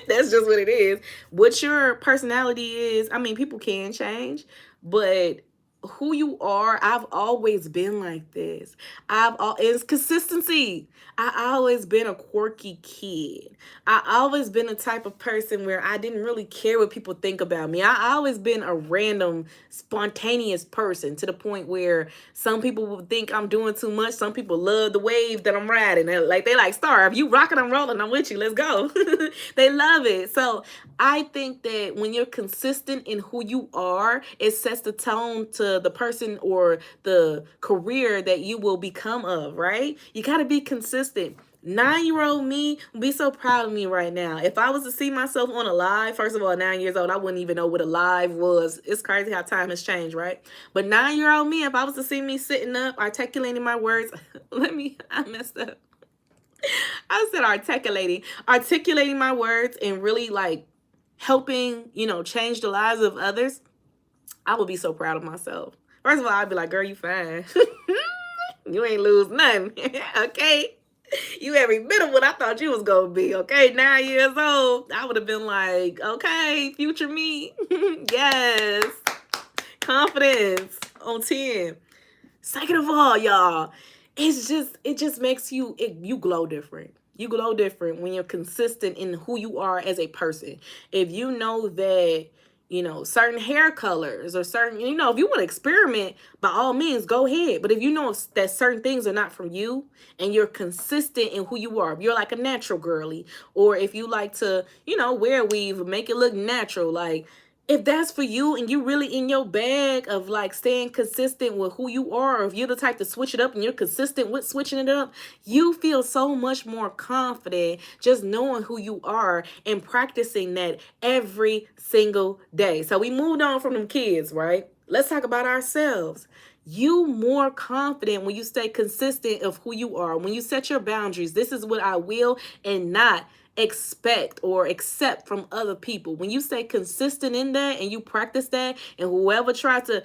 That's just what it is. What your personality is, I mean, people can change, but who you are, I've always been like this. It's consistency. I always been a quirky kid. I always been the type of person where I didn't really care what people think about me. I always been a random, spontaneous person to the point where some people will think I'm doing too much. Some people love the wave that I'm riding. They like, Star, if you rocking, I'm rolling, I'm with you. Let's go. They love it. So I think that when you're consistent in who you are, it sets the tone to the person or the career that you will become of, right? You got to be consistent. 9-year-old me would be so proud of me right now. If I was to see myself on a live, first of all, 9 years old, I wouldn't even know what a live was. It's crazy how time has changed, right? But 9-year-old me, if I was to see me sitting up, articulating my words, I messed up. I said articulating my words and really like helping, change the lives of others. I would be so proud of myself. First of all, I'd be like, girl, you fine. You ain't lose nothing. Okay. You every bit of what I thought you was gonna be. Okay, 9 years old. I would have been like, okay, future me. Yes. Confidence on 10. Second of all, y'all, it just makes you glow different. You glow different when you're consistent in who you are as a person. If you know that, certain hair colors or certain, if you want to experiment, by all means, go ahead. But if you know that certain things are not from you and you're consistent in who you are, if you're like a natural girly, or if you like to, wear a weave, make it look natural, like if that's for you and you really in your bag of like staying consistent with who you are, or if you're the type to switch it up and you're consistent with switching it up, you feel so much more confident just knowing who you are and practicing that every single day. So we moved on from them kids, right? Let's talk about ourselves. You more confident when you stay consistent of who you are. When you set your boundaries, this is what I will and not expect or accept from other people. When you stay consistent in that and you practice that, and whoever tries to,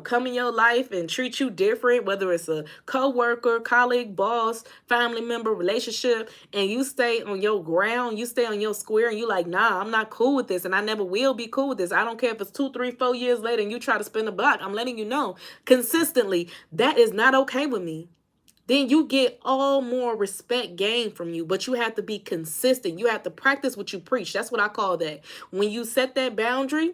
come in your life and treat you different, whether it's a co-worker, colleague, boss, family member, relationship, and you stay on your ground, you stay on your square, and you like, nah, I'm not cool with this, and I never will be cool with this. I don't care if it's 2, 3, 4 years later and you try to spin the block. I'm letting you know consistently that is not okay with me. Then you get all more respect gained from you. But you have to be consistent. You have to practice what you preach. That's what I call that. When you set that boundary,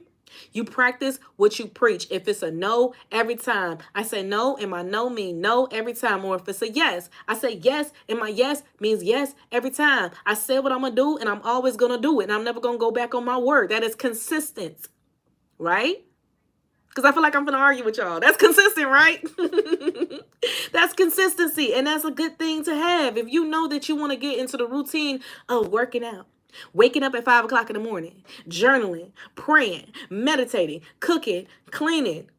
you practice what you preach. If it's a no, every time I say no, and my no mean no every time. Or if it's a yes, I say yes, and my yes means yes every time. I said what I'm going to do, and I'm always going to do it. And I'm never going to go back on my word. That is consistent, right? Because I feel like I'm going to argue with y'all. That's consistent, right? That's consistency. And that's a good thing to have. If you know that you want to get into the routine of working out, waking up at 5 o'clock in the morning, journaling, praying, meditating, cooking, cleaning,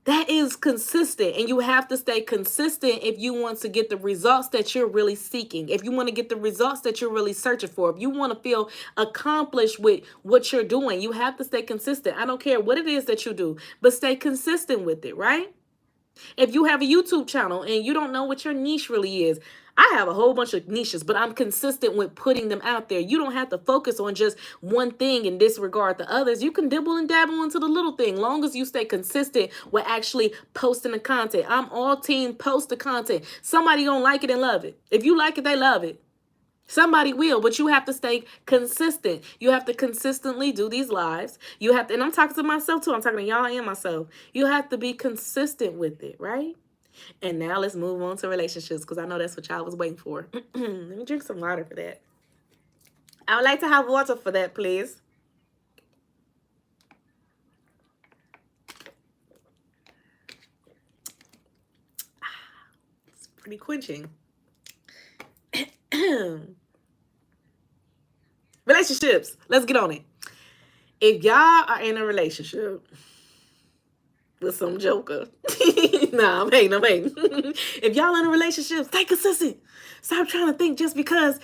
that is consistent, and you have to stay consistent if you want to get the results that you're really seeking. If you want to get the results that you're really searching for, if you want to feel accomplished with what you're doing, you have to stay consistent. I don't care what it is that you do, but stay consistent with it, right? If you have a YouTube channel and you don't know what your niche really is, I have a whole bunch of niches, but I'm consistent with putting them out there. You don't have to focus on just one thing and disregard the others. You can dibble and dabble into the little thing, long as you stay consistent with actually posting the content. I'm all team post the content. Somebody gonna like it and love it. If you like it, they love it. Somebody will, but you have to stay consistent. You have to consistently do these lives. You have to, and I'm talking to myself too. I'm talking to y'all and myself. You have to be consistent with it, right? And now let's move on to relationships because I know that's what y'all was waiting for. Let me drink some water for that. I would like to have water for that, please. It's pretty quenching. Relationships. Let's get on it. If y'all are in a relationship with some joker, nah, I'm hating. If y'all in a relationship, stay consistent. Stop trying to think just because,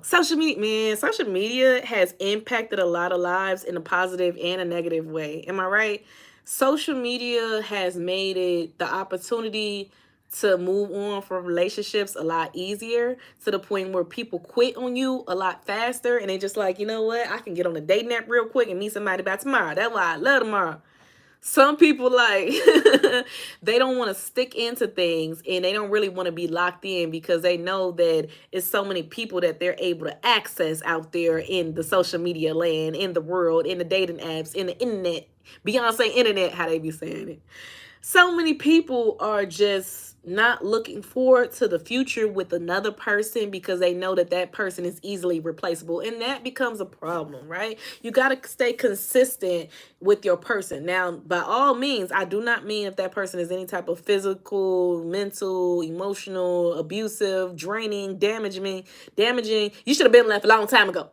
social media, man, social media has impacted a lot of lives in a positive and a negative way. Am I right? Social media has made it the opportunity to move on from relationships a lot easier, to the point where people quit on you a lot faster and they just like, you know what, I can get on a dating app real quick and meet somebody by tomorrow. That's why I love tomorrow. Some people like they don't want to stick into things and they don't really want to be locked in because they know that it's so many people that they're able to access out there in the social media land, in the world, in the dating apps, in the internet. Beyonce internet, how they be saying it. So many people are just not looking forward to the future with another person because they know that that person is easily replaceable, and that becomes a problem, right? You got to stay consistent with your person. Now, by all means, I do not mean if that person is any type of physical, mental, emotional, abusive, draining, damaging. You should have been left a long time ago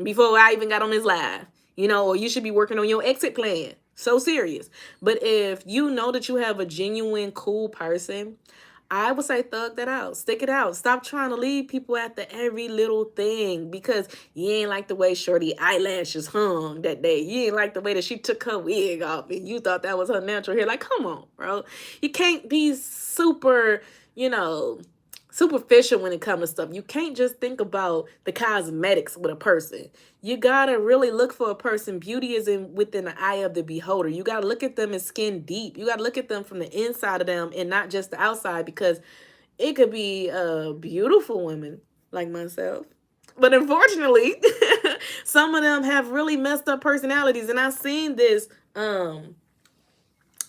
before I even got on this live, or you should be working on your exit plan. So serious. But if you know that you have a genuine, cool person, I would say thug that out. Stick it out. Stop trying to leave people after every little thing because you ain't like the way Shorty eyelashes hung that day. You ain't like the way that she took her wig off and you thought that was her natural hair. Like, come on, bro. You can't be super, superficial when it comes to stuff. You can't just think about the cosmetics with a person. You gotta really look for a person. Beauty is within the eye of the beholder. You gotta look at them and skin deep. You gotta look at them from the inside of them and not just the outside, because it could be a beautiful women like myself, but unfortunately some of them have really messed up personalities. And I seen this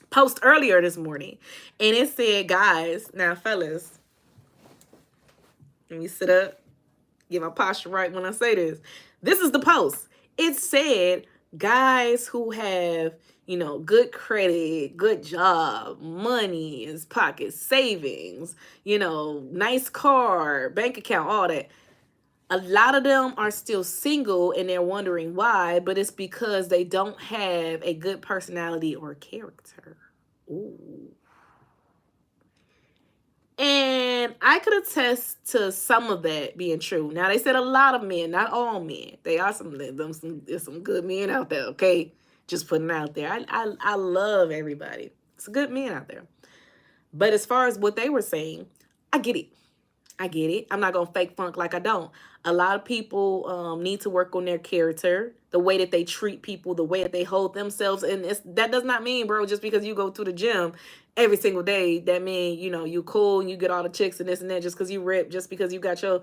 post earlier this morning and it said, guys, now fellas, let me sit up, get my posture right when I say this. This is the post. It said, guys who have, good credit, good job, money in his pocket, savings, nice car, bank account, all that. A lot of them are still single and they're wondering why, but it's because they don't have a good personality or character. Ooh. And I could attest to some of that being true. Now, they said a lot of men, not all men. They are there's some good men out there, okay? Just putting it out there. I love everybody. It's good men out there. But as far as what they were saying, I get it. I get it. I'm not going to fake funk like I don't. A lot of people need to work on their character, the way that they treat people, the way that they hold themselves. And that does not mean, bro, just because you go to the gym every single day, that mean, you cool and you get all the chicks and this and that just because you rip, just because you got your,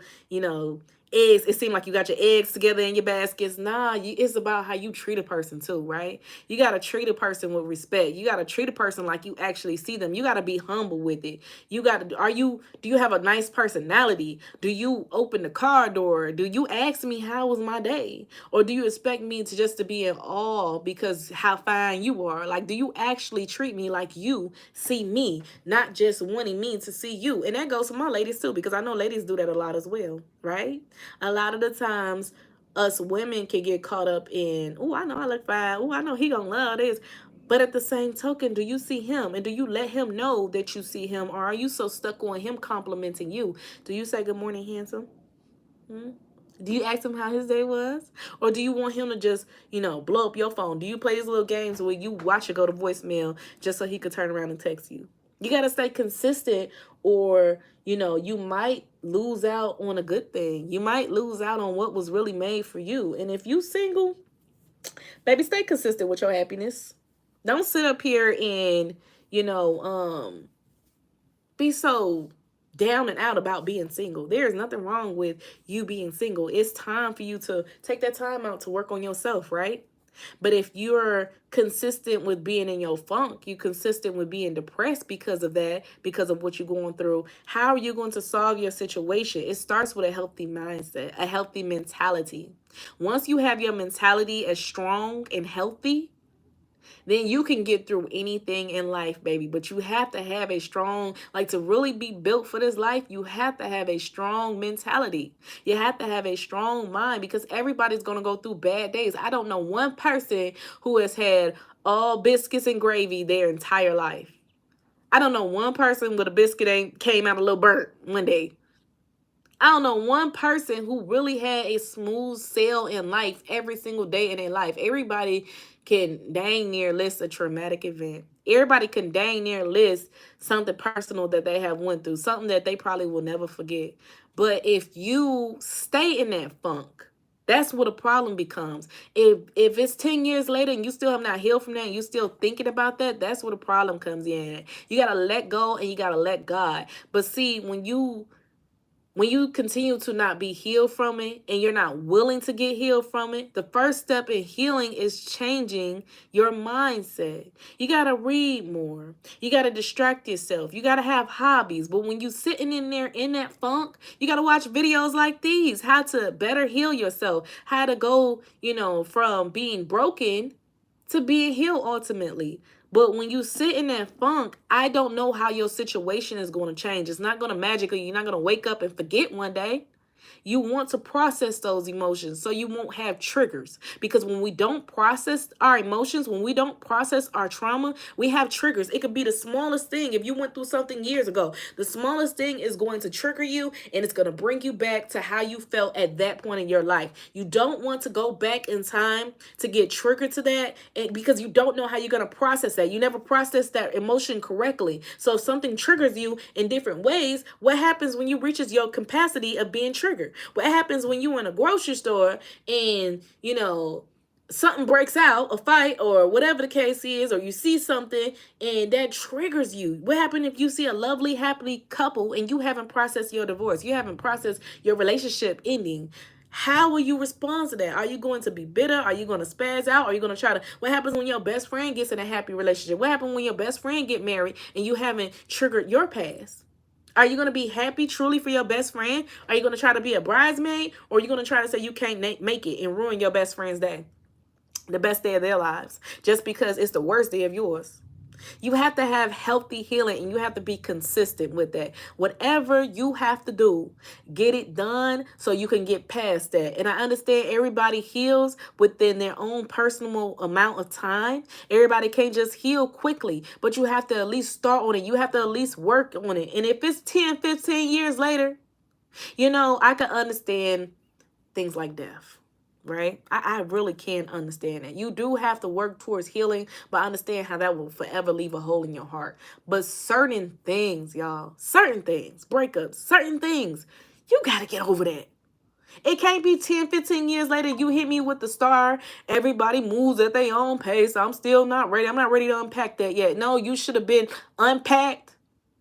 eggs. It seemed like you got your eggs together in your baskets. Nah, it's about how you treat a person too, right? You got to treat a person with respect. You got to treat a person like you actually see them. You got to be humble with it. You got to, do you have a nice personality? Do you open the car door? Do you ask me how was my day? Or do you expect me to just to be in awe because how fine you are? Like, do you actually treat me like you see me, not just wanting me to see you? And that goes for my ladies too, because I know ladies do that a lot as well, right? A lot of the times us women can get caught up in, oh, I know I look fine. Oh, I know he gonna love this. But at the same token, do you see him? And do you let him know that you see him? Or are you so stuck on him complimenting you? Do you say, good morning, handsome? Do you ask him how his day was? Or do you want him to just, blow up your phone? Do you play these little games where you watch it go to voicemail just so he could turn around and text you? You got to stay consistent, or, you might lose out on a good thing. You might lose out on what was really made for you. And if you single, baby, stay consistent with your happiness. Don't sit up here and, be so down and out about being single. There is nothing wrong with you being single. It's time for you to take that time out to work on yourself, right? But if you're consistent with being in your funk, you consistent with being depressed because of that, because of what you're going through, how are you going to solve your situation? It starts with a healthy mindset, a healthy mentality. Once you have your mentality as strong and healthy, then you can get through anything in life, baby. But you have to have a strong, like to really be built for this life, you have to have a strong mentality. You have to have a strong mind because everybody's going to go through bad days. I don't know one person who has had all biscuits and gravy their entire life. I don't know one person with a biscuit ain't came out a little burnt one day. I don't know one person who really had a smooth sail in life every single day in their life. Everybody can dang near list a traumatic event. Everybody can dang near list something personal that they have went through, something that they probably will never forget. But if you stay in that funk, that's what a problem becomes. If it's 10 years later and you still have not healed from that and you still thinking about that, that's where the problem comes in. You got to let go and you got to let God. But see, when you continue to not be healed from it and you're not willing to get healed from it, the first step in healing is changing your mindset. You got to read more. You got to distract yourself. You got to have hobbies. But when you sitting in there in that funk, you got to watch videos like these, how to better heal yourself, how to go, from being broken to being healed ultimately. But when you sit in that funk, I don't know how your situation is going to change. It's not going to magically, you're not going to wake up and forget one day. You want to process those emotions so you won't have triggers. Because when we don't process our emotions, when we don't process our trauma, we have triggers. It could be the smallest thing. If you went through something years ago, the smallest thing is going to trigger you and it's going to bring you back to how you felt at that point in your life. You don't want to go back in time to get triggered to that because you don't know how you're going to process that. You never processed that emotion correctly. So if something triggers you in different ways, what happens when you reaches your capacity of being triggered? What happens when you in a grocery store and, something breaks out, a fight or whatever the case is, or you see something and that triggers you? What happens if you see a lovely, happy couple and you haven't processed your divorce? You haven't processed your relationship ending. How will you respond to that? Are you going to be bitter? Are you going to spaz out? Are you going to try to... What happens when your best friend gets in a happy relationship? What happens when your best friend get married and you haven't triggered your past? Are you going to be happy truly for your best friend? Are you going to try to be a bridesmaid? Or are you going to try to say you can't make it and ruin your best friend's day? The best day of their lives. Just because it's the worst day of yours. You have to have healthy healing and you have to be consistent with that. Whatever you have to do, get it done so you can get past that. And I understand everybody heals within their own personal amount of time. Everybody can't just heal quickly, but you have to at least start on it. You have to at least work on it. And if it's 10, 15 years later, I can understand things like death. Right? I really can't understand that. You do have to work towards healing, but I understand how that will forever leave a hole in your heart. But certain things, y'all, certain things, breakups, certain things, you got to get over that. It can't be 10, 15 years later, you hit me with the star. Everybody moves at their own pace. I'm still not ready. I'm not ready to unpack that yet. No, you should have been unpacked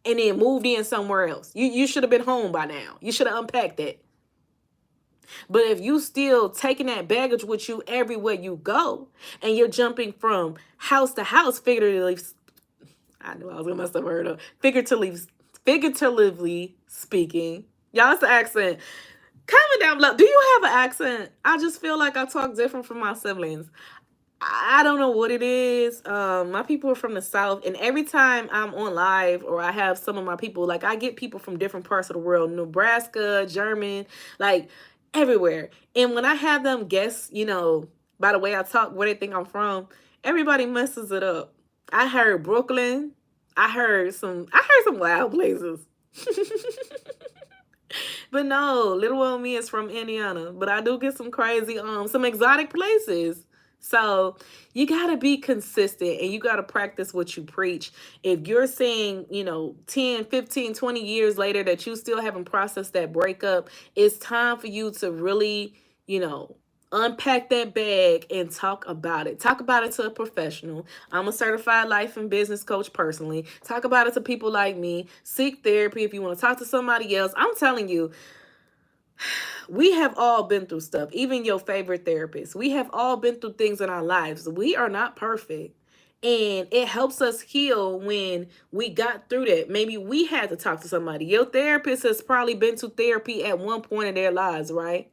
and then moved in somewhere else. You should have been home by now. You should have unpacked that. But if you still taking that baggage with you everywhere you go and you're jumping from house to house, figuratively, I knew I was going to mess up word up, figuratively speaking, y'all, it's the accent. Comment down below. Do you have an accent? I just feel like I talk different from my siblings. I don't know what it is. My people are from the South, and every time I'm on live or I have some of my people, like I get people from different parts of the world, Nebraska, German, like everywhere. And when I have them guess, by the way I talk, where they think I'm from, everybody messes it up. I heard Brooklyn. I heard some wild places. But no, little old me is from Indiana. But I do get some crazy, some exotic places. So you got to be consistent and you got to practice what you preach. If you're saying, 10, 15, 20 years later that you still haven't processed that breakup, it's time for you to really, Unpack that bag and talk about it. Talk about it to a professional. I'm a certified life and business coach personally. Talk about it to people like me. Seek therapy if you want to talk to somebody else. I'm telling you, we have all been through stuff, even your favorite therapist. We have all been through things in our lives. We are not perfect. And it helps us heal when we got through that. Maybe we had to talk to somebody. Your therapist has probably been to therapy at one point in their lives, right?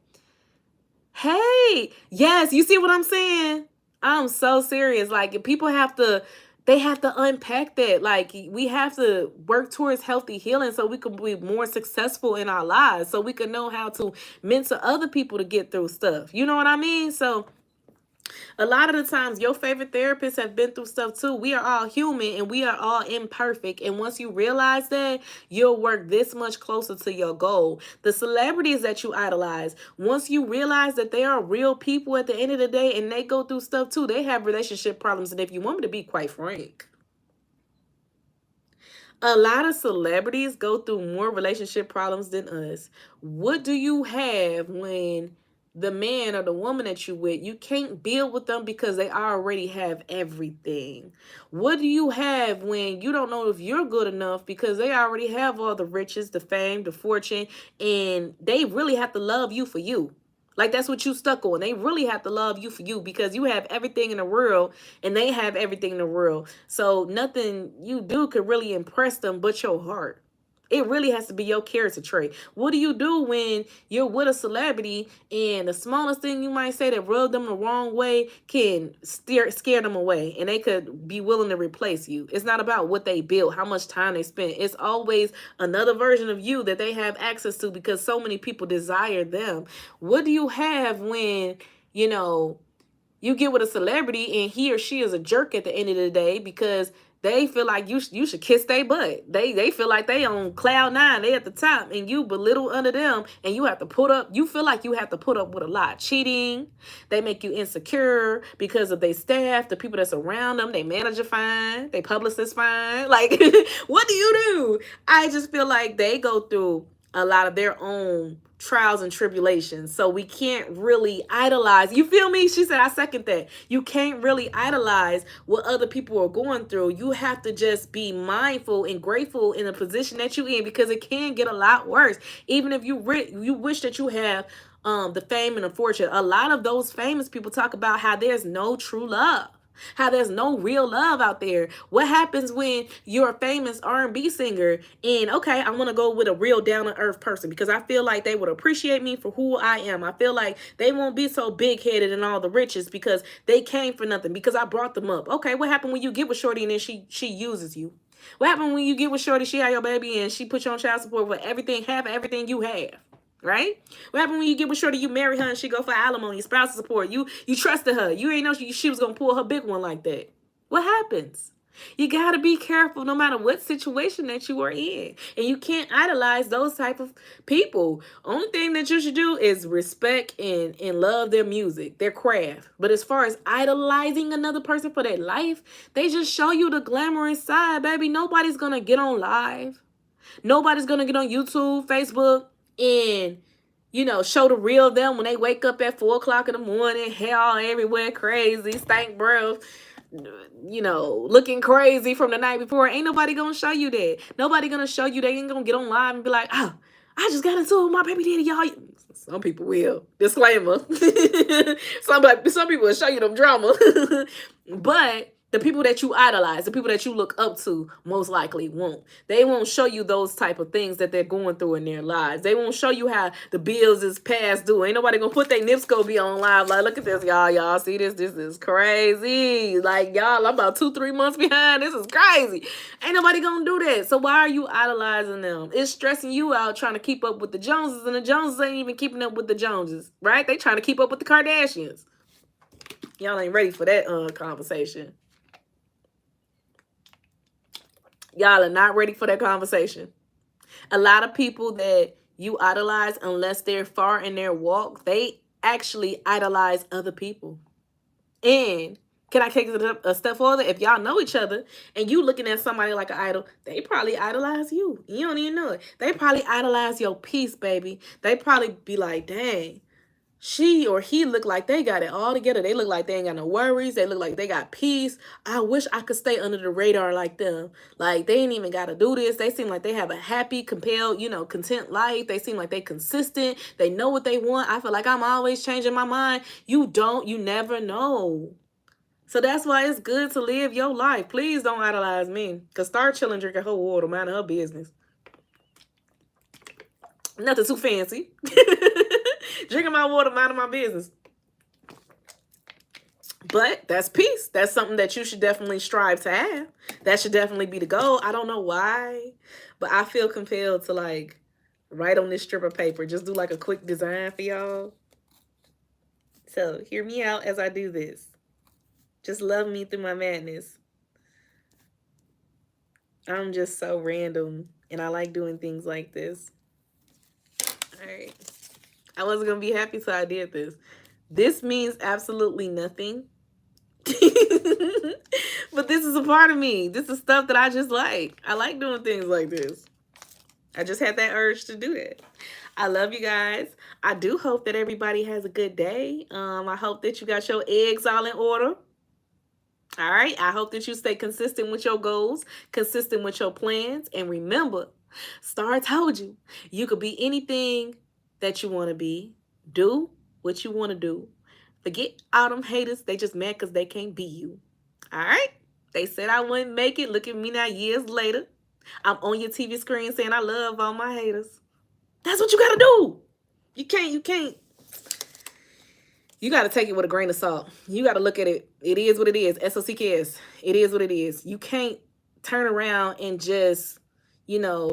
Hey, yes, you see what I'm saying? I'm so serious. Like, if people have to, they have to unpack that. Like, we have to work towards healthy healing so we can be more successful in our lives, so we can know how to mentor other people to get through stuff. You know what I mean? So, a lot of the times your favorite therapists have been through stuff too. We are all human and we are all imperfect. And once you realize that, you'll work this much closer to your goal. The celebrities that you idolize, once you realize that they are real people at the end of the day and they go through stuff too, they have relationship problems. And if you want me to be quite frank, a lot of celebrities go through more relationship problems than us. What do you have when the man or the woman that you with, you can't build with them because they already have everything? What do you have when you don't know if you're good enough because they already have all the riches, the fame, the fortune, and they really have to love you for you? Like, that's what you stuck on. They really have to love you for you because you have everything in the world and they have everything in the world. So nothing you do could really impress them but your heart. It really has to be your character trait. What do you do when you're with a celebrity and the smallest thing you might say that rub them the wrong way can scare them away and they could be willing to replace you? It's not about what they built, how much time they spent. It's always another version of you that they have access to because so many people desire them. What do you have when, you know, you get with a celebrity and he or she is a jerk at the end of the day because they feel like you should kiss their butt. They feel like they on cloud nine, they at the top, and you belittle under them, and you have to put up. You feel like you have to put up with a lot. Cheating, they make you insecure because of their staff, the people that's around them. They manager fine, they publicist fine. Like, what do you do? I just feel like they go through a lot of their own trials and tribulations. So we can't really idolize. You feel me? She said, I second that. You can't really idolize what other people are going through. You have to just be mindful and grateful in the position that you're in because it can get a lot worse. Even if you wish that you have the fame and the fortune. A lot of those famous people talk about how there's no true love, how there's no real love out there. What happens when you're a famous R&B singer and, okay, I want to go with a real down-to-earth person because I feel like they would appreciate me for who I am. I feel like they won't be so big-headed and all the riches because they came for nothing, because I brought them up. Okay, what happened when you get with Shorty and then she uses you? What happened when you get with Shorty, she had your baby and she put you on child support for everything, half of everything you have? Right? What happened when you get with Shorty, you marry her and she go for alimony, spousal support? You trusted her. You ain't know she was gonna pull her big one like that. What happens? You gotta be careful no matter what situation that you are in. And you can't idolize those type of people. Only thing that you should do is respect and love their music, their craft. But as far as idolizing another person for their life, they just show you the glamorous side, baby. Nobody's gonna get on live. Nobody's gonna get on YouTube, Facebook, and show the real them when they wake up at 4 o'clock in the morning, hair all everywhere, crazy, stank breath, looking crazy from the night before. Ain't nobody gonna show you that. Nobody gonna show you. They ain't gonna get on live and be like, oh, I just got into it with my baby daddy, y'all. Some people will. Disclaimer. Some people will show you them drama. But the people that you idolize, the people that you look up to, most likely won't. They won't show you those type of things that they're going through in their lives. They won't show you how the bills is past due. Ain't nobody gonna put their NIPSCO be on live. Like, look at this, y'all. Y'all see this? This is crazy. Like, y'all, I'm about 2-3 months behind. This is crazy. Ain't nobody gonna do that. So why are you idolizing them? It's stressing you out trying to keep up with the Joneses, and the Joneses ain't even keeping up with the Joneses, right? They trying to keep up with the Kardashians. Y'all ain't ready for that conversation. Y'all are not ready for that conversation. A lot of people that you idolize, unless they're far in their walk, they actually idolize other people. And can I take it a step further? If y'all know each other and you looking at somebody like an idol, they probably idolize you. You don't even know it. They probably idolize your peace, baby. They probably be like, dang, she or he look like they got it all together. They look like they ain't got no worries. They look like they got peace. I wish I could stay under the radar like them. Like they ain't even got to do this. They seem like they have a happy, compelled, content life. They seem like they consistent. They know what they want. I feel like I'm always changing my mind. You don't. You never know. So that's why it's good to live your life. Please don't idolize me. Because Star chilling, drinking her water, minding her business. Nothing too fancy. Drinking my water, minding my business. But that's peace. That's something that you should definitely strive to have. That should definitely be the goal. I don't know why, but I feel compelled to like write on this strip of paper. Just do like a quick design for y'all. So hear me out as I do this. Just love me through my madness. I'm just so random and I like doing things like this. All right. I wasn't going to be happy, so I did this. This means absolutely nothing. But this is a part of me. This is stuff that I just like. I like doing things like this. I just had that urge to do that. I love you guys. I do hope that everybody has a good day. I hope that you got your eggs all in order. All right. I hope that you stay consistent with your goals, consistent with your plans. And remember, Star told you, you could be anything that you want to be. Do what you want to do. Forget all them haters. They just mad because they can't be you. All right? They said I wouldn't make it. Look at me now years later. I'm on your TV screen saying I love all my haters. That's what you got to do. You can't. You got to take it with a grain of salt. You got to look at it. It is what it is. SOCKS. It is what it is. You can't turn around and just,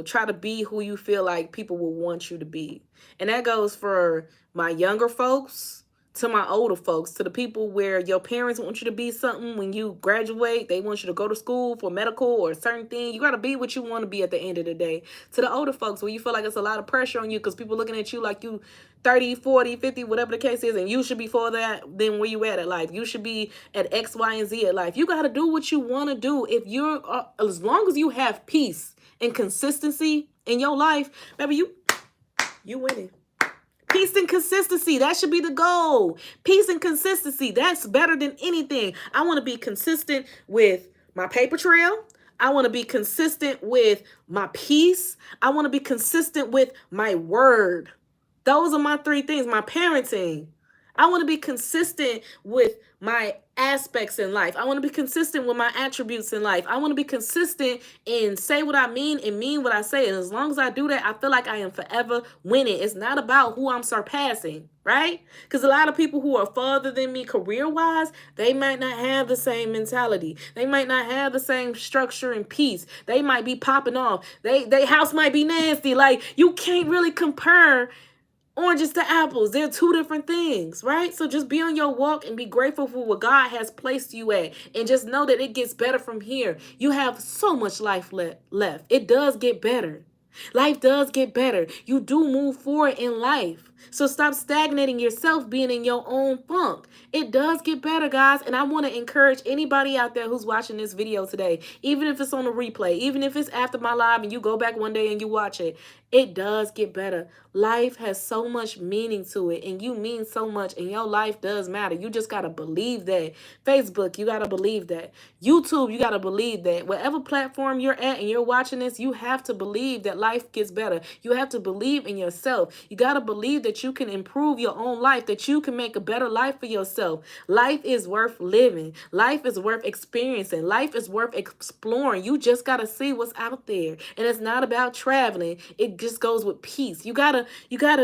try to be who you feel like people will want you to be. And that goes for my younger folks to my older folks, to the people where your parents want you to be something when you graduate. They want you to go to school for medical or a certain thing. You got to be what you want to be at the end of the day. To the older folks where you feel like it's a lot of pressure on you because people looking at you like you 30, 40, 50, whatever the case is, and you should be for that, then where you at life. You should be at X, Y, and Z at life. You got to do what you want to do. If you're, as long as you have peace and consistency in your life, baby, you winning. Peace and consistency. That should be the goal. Peace and consistency. That's better than anything. I want to be consistent with my paper trail. I want to be consistent with my peace. I want to be consistent with my word. Those are my three things. My parenting. I want to be consistent with my aspects in life. I want to be consistent with my attributes in life. I want to be consistent and say what I mean and mean what I say. And as long as I do that, I feel like I am forever winning. It's not about who I'm surpassing, right? Because a lot of people who are further than me career-wise, they might not have the same mentality. They might not have the same structure and peace. They might be popping off. They house might be nasty. Like, you can't really compare oranges to apples. They're two different things, right? So just be on your walk and be grateful for what God has placed you at. And just know that it gets better from here. You have so much life left. It does get better. Life does get better. You do move forward in life. So stop stagnating yourself being in your own funk. It does get better, guys. And I want to encourage anybody out there who's watching this video today, even if it's on a replay, even if it's after my live and you go back one day and you watch it, it does get better. Life has so much meaning to it, and you mean so much, and your life does matter. You just got to believe that. Facebook, you got to believe that. YouTube, you got to believe that. Whatever platform you're at and you're watching this, you have to believe that life gets better. You have to believe in yourself. You got to believe that you can improve your own life, that you can make a better life for yourself. Life is worth living. Life is worth experiencing. Life is worth exploring. You just got to see what's out there. And it's not about traveling. It just goes with peace. You gotta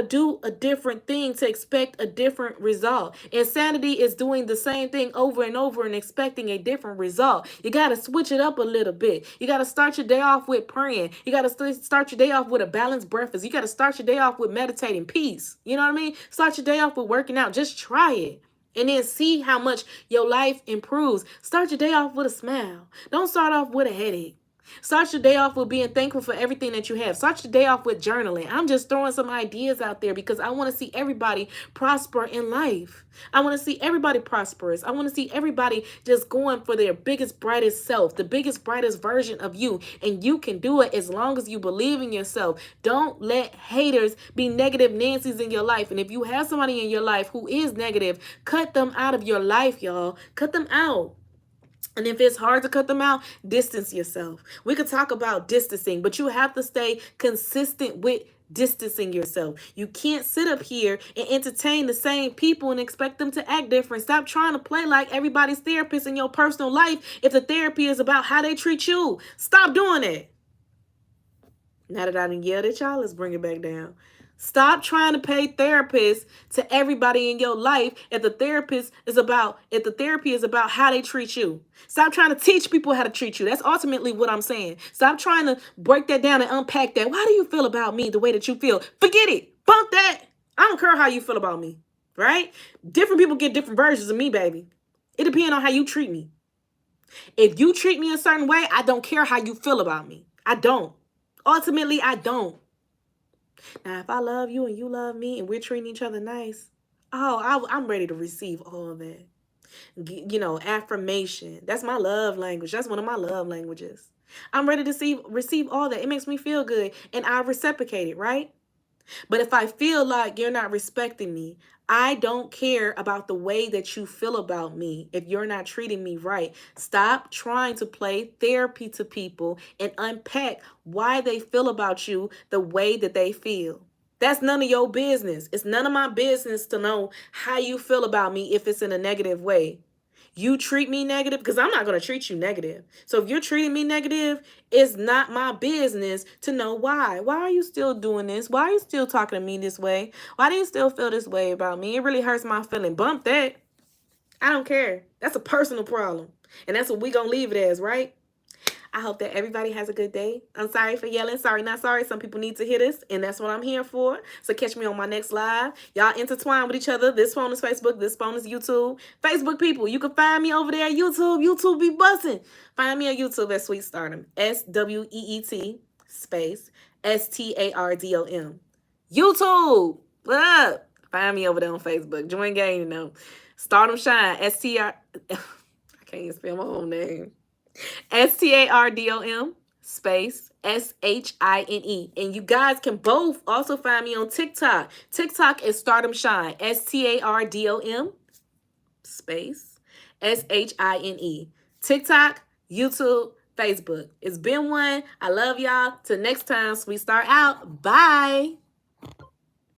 do a different thing to expect a different result. Insanity is doing the same thing over and over and expecting a different result. You gotta switch it up a little bit. You gotta start your day off with praying. You gotta start your day off with a balanced breakfast. You gotta start your day off with meditating peace. You know what I mean? Start your day off with working out. Just try it. And then see how much your life improves. Start your day off with a smile. Don't start off with a headache. Start your day off with being thankful for everything that you have. Start your day off with journaling. I'm just throwing some ideas out there because I want to see everybody prosper in life. I want to see everybody prosperous. I want to see everybody just going for their biggest, brightest self, the biggest, brightest version of you. And you can do it as long as you believe in yourself. Don't let haters be negative Nancy's in your life. And if you have somebody in your life who is negative, cut them out of your life, y'all. Cut them out. And if it's hard to cut them out, distance yourself. We could talk about distancing, but you have to stay consistent with distancing yourself. You can't sit up here and entertain the same people and expect them to act different. Stop trying to play like everybody's therapist in your personal life if the therapy is about how they treat you. Stop doing it. Now that I done yelled at y'all, let's bring it back down. Stop trying to pay therapists to everybody in your life if the therapy is about how they treat you. Stop trying to teach people how to treat you. That's ultimately what I'm saying. Stop trying to break that down and unpack that. Why do you feel about me the way that you feel? Forget it. Bump that. I don't care how you feel about me, right? Different people get different versions of me, baby. It depends on how you treat me. If you treat me a certain way, I don't care how you feel about me. I don't. Ultimately, I don't. Now, if I love you and you love me and we're treating each other nice, I'm ready to receive all of that. Affirmation. That's my love language. That's one of my love languages. I'm ready to receive all that. It makes me feel good and I reciprocate it, right? But if I feel like you're not respecting me, I don't care about the way that you feel about me if you're not treating me right. Stop trying to play therapy to people and unpack why they feel about you the way that they feel. That's none of your business. It's none of my business to know how you feel about me if it's in a negative way. You treat me negative because I'm not going to treat you negative. So if you're treating me negative, it's not my business to know why. Why are you still doing this? Why are you still talking to me this way? Why do you still feel this way about me? It really hurts my feeling. Bump that. I don't care. That's a personal problem. And that's what we're going to leave it as, right? I hope that everybody has a good day. I'm sorry for yelling. Sorry, not sorry. Some people need to hear this, and that's what I'm here for. So catch me on my next live. Y'all intertwine with each other. This phone is Facebook. This phone is YouTube. Facebook people, you can find me over there at YouTube. YouTube be busting. Find me on YouTube at Sweet Stardom. SWEET space STARDOM. YouTube. What up? Find me over there on Facebook. Join game, Stardom Shine. STR. I can't even spell my own name. STARDOM space SHINE. And you guys can both also find me on TikTok. TikTok is Stardom Shine. STARDOM space SHINE. TikTok, YouTube, Facebook. It's been one. I love y'all. Till next time, we start out. Bye.